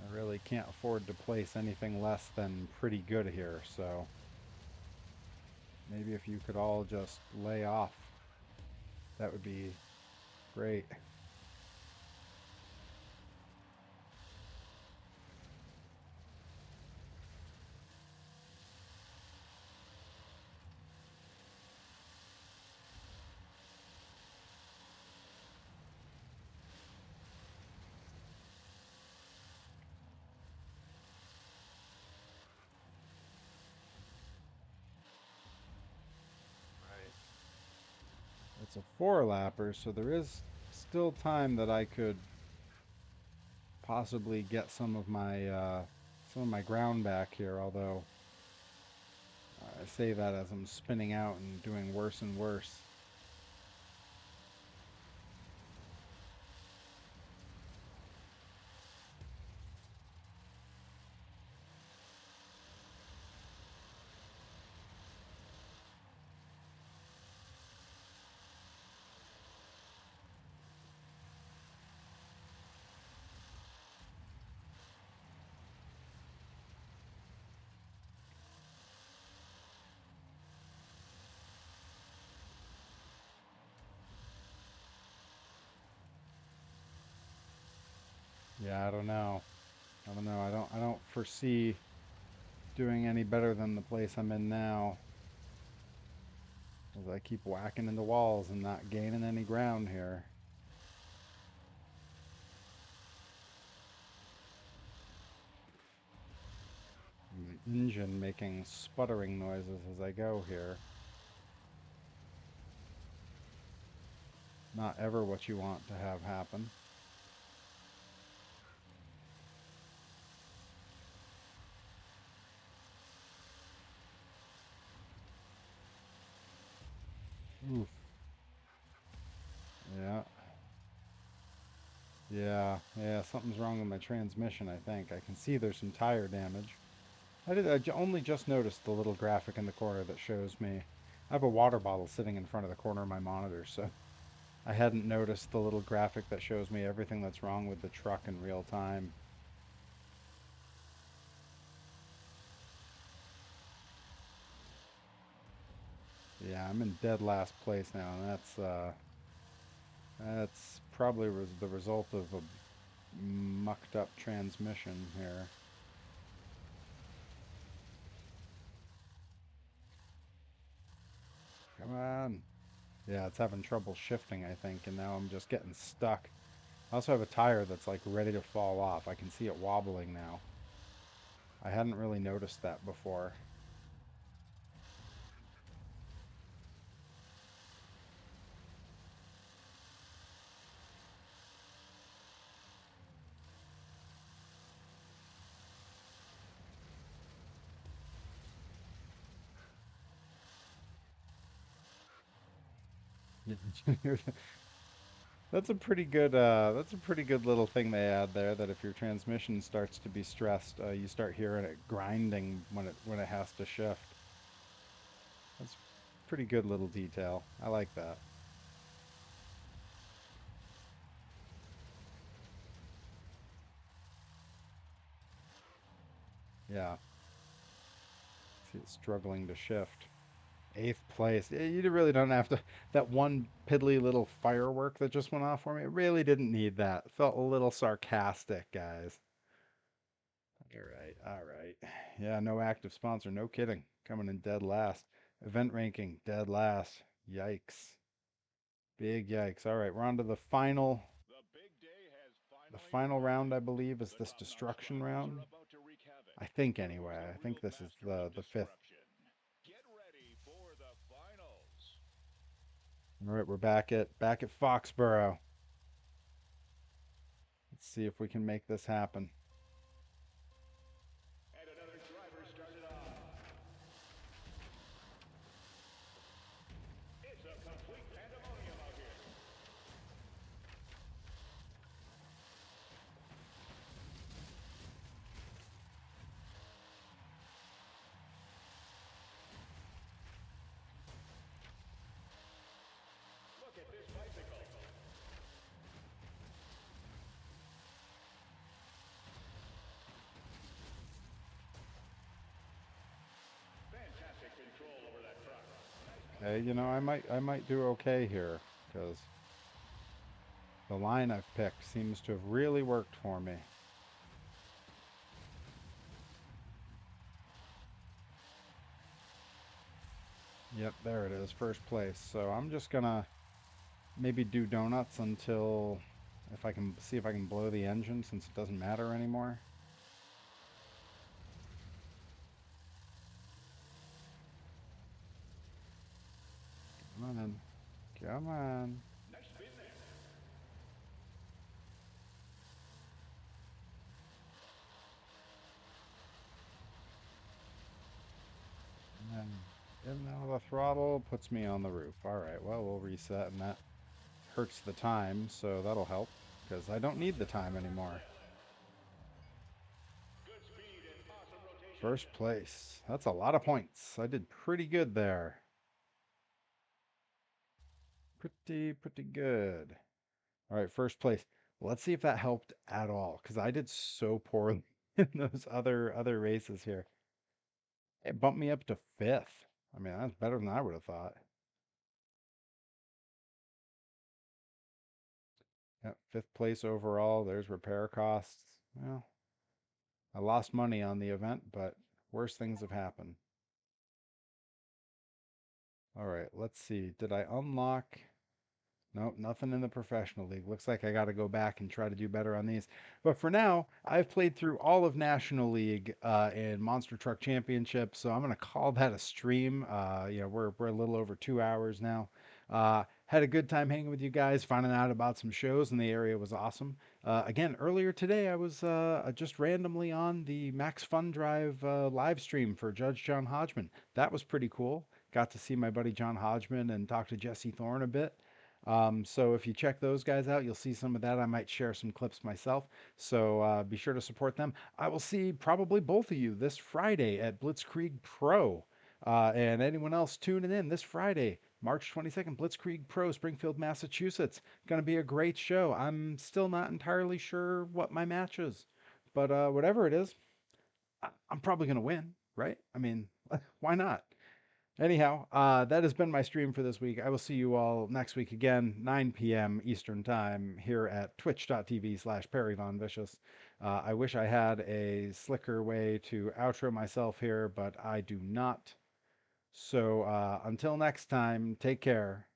I really can't afford to place anything less than pretty good here, so maybe if you could all just lay off, that would be great. Right. It's a four-lapper, so there is still time that I could possibly get some of my ground back here, although I say that as I'm spinning out and doing worse and worse. Yeah, I don't know. I don't know. I don't foresee doing any better than the place I'm in now, as I keep whacking into walls and not gaining any ground here. And the engine making sputtering noises as I go here. Not ever what you want to have happen. Oof. Yeah. Yeah, something's wrong with my transmission, I think. I can see there's some tire damage. Only just noticed the little graphic in the corner that shows me. I have a water bottle sitting in front of the corner of my monitor, so I hadn't noticed the little graphic that shows me everything that's wrong with the truck in real time. Yeah, I'm in dead last place now, and that's probably was the result of a mucked up transmission here. Come on. Yeah, it's having trouble shifting, I think, and now I'm just getting stuck. I also have a tire that's like ready to fall off. I can see it wobbling now. I hadn't really noticed that before. That's a pretty good little thing they add there, that if your transmission starts to be stressed, you start hearing it grinding when it has to shift. That's pretty good little detail. I like that. Yeah. See it struggling to shift. Eighth place. You really don't have to. That one piddly little firework that just went off for me, it really didn't need that. Felt a little sarcastic, guys. All right. Yeah, no active sponsor, no kidding. Coming in dead last. Event ranking, dead last. Yikes. Big yikes. All right, we're on to The big day has the finally final round, I arrived. believe, is The this top-notch destruction drivers round. are about to wreak havoc. I think Who's anyway. the I think real this is master of the fifth. disruption? Get ready for the finals. All right, we're back at Foxborough. Let's see if we can make this happen. And another driver started off. It's a complete pandemonium out here. Look at this bicycle. Fantastic control over that truck. Okay, I might do okay here because the line I've picked seems to have really worked for me. Yep, there it is, first place. So I'm just gonna maybe do donuts until if I can see if I can blow the engine since it doesn't matter anymore. Come on then. Come on. Nice spin there. And then getting out of the throttle puts me on the roof. All right, well, we'll reset, and that hurts the time, so that'll help because I don't need the time anymore. Good speed and awesome rotation. First place. That's a lot of points. I did pretty good there. Pretty good. All right, first place. Let's see if that helped at all, because I did so poorly in those other races here. It bumped me up to fifth. I mean, that's better than I would have thought. Yep, fifth place overall. There's repair costs. Well, I lost money on the event, but worse things have happened. All right, let's see. Did I unlock? Nope, nothing in the professional league. Looks like I got to go back and try to do better on these. But for now, I've played through all of National League and Monster Truck Championship, so I'm going to call that a stream. We're a little over 2 hours now. Had a good time hanging with you guys, finding out about some shows, and the area was awesome. Again, earlier today, I was just randomly on the Max Fun Drive live stream for Judge John Hodgman. That was pretty cool. Got to see my buddy John Hodgman and talk to Jesse Thorne a bit. So if you check those guys out, you'll see some of that. I might share some clips myself. So be sure to support them. I will see probably both of you this Friday at Blitzkrieg Pro. And anyone else tuning in this Friday, March 22nd, Blitzkrieg Pro, Springfield, Massachusetts. Going to be a great show. I'm still not entirely sure what my match is, but whatever it is, I'm probably going to win, right? I mean, why not? Anyhow, that has been my stream for this week. I will see you all next week again, 9 p.m. Eastern Time, here at twitch.tv/Perry Von Vicious. I wish I had a slicker way to outro myself here, but I do not. So until next time, take care.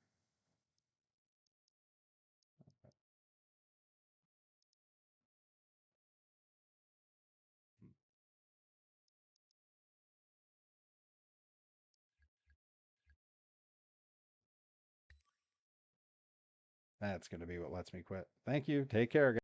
That's going to be what lets me quit. Thank you. Take care, guys.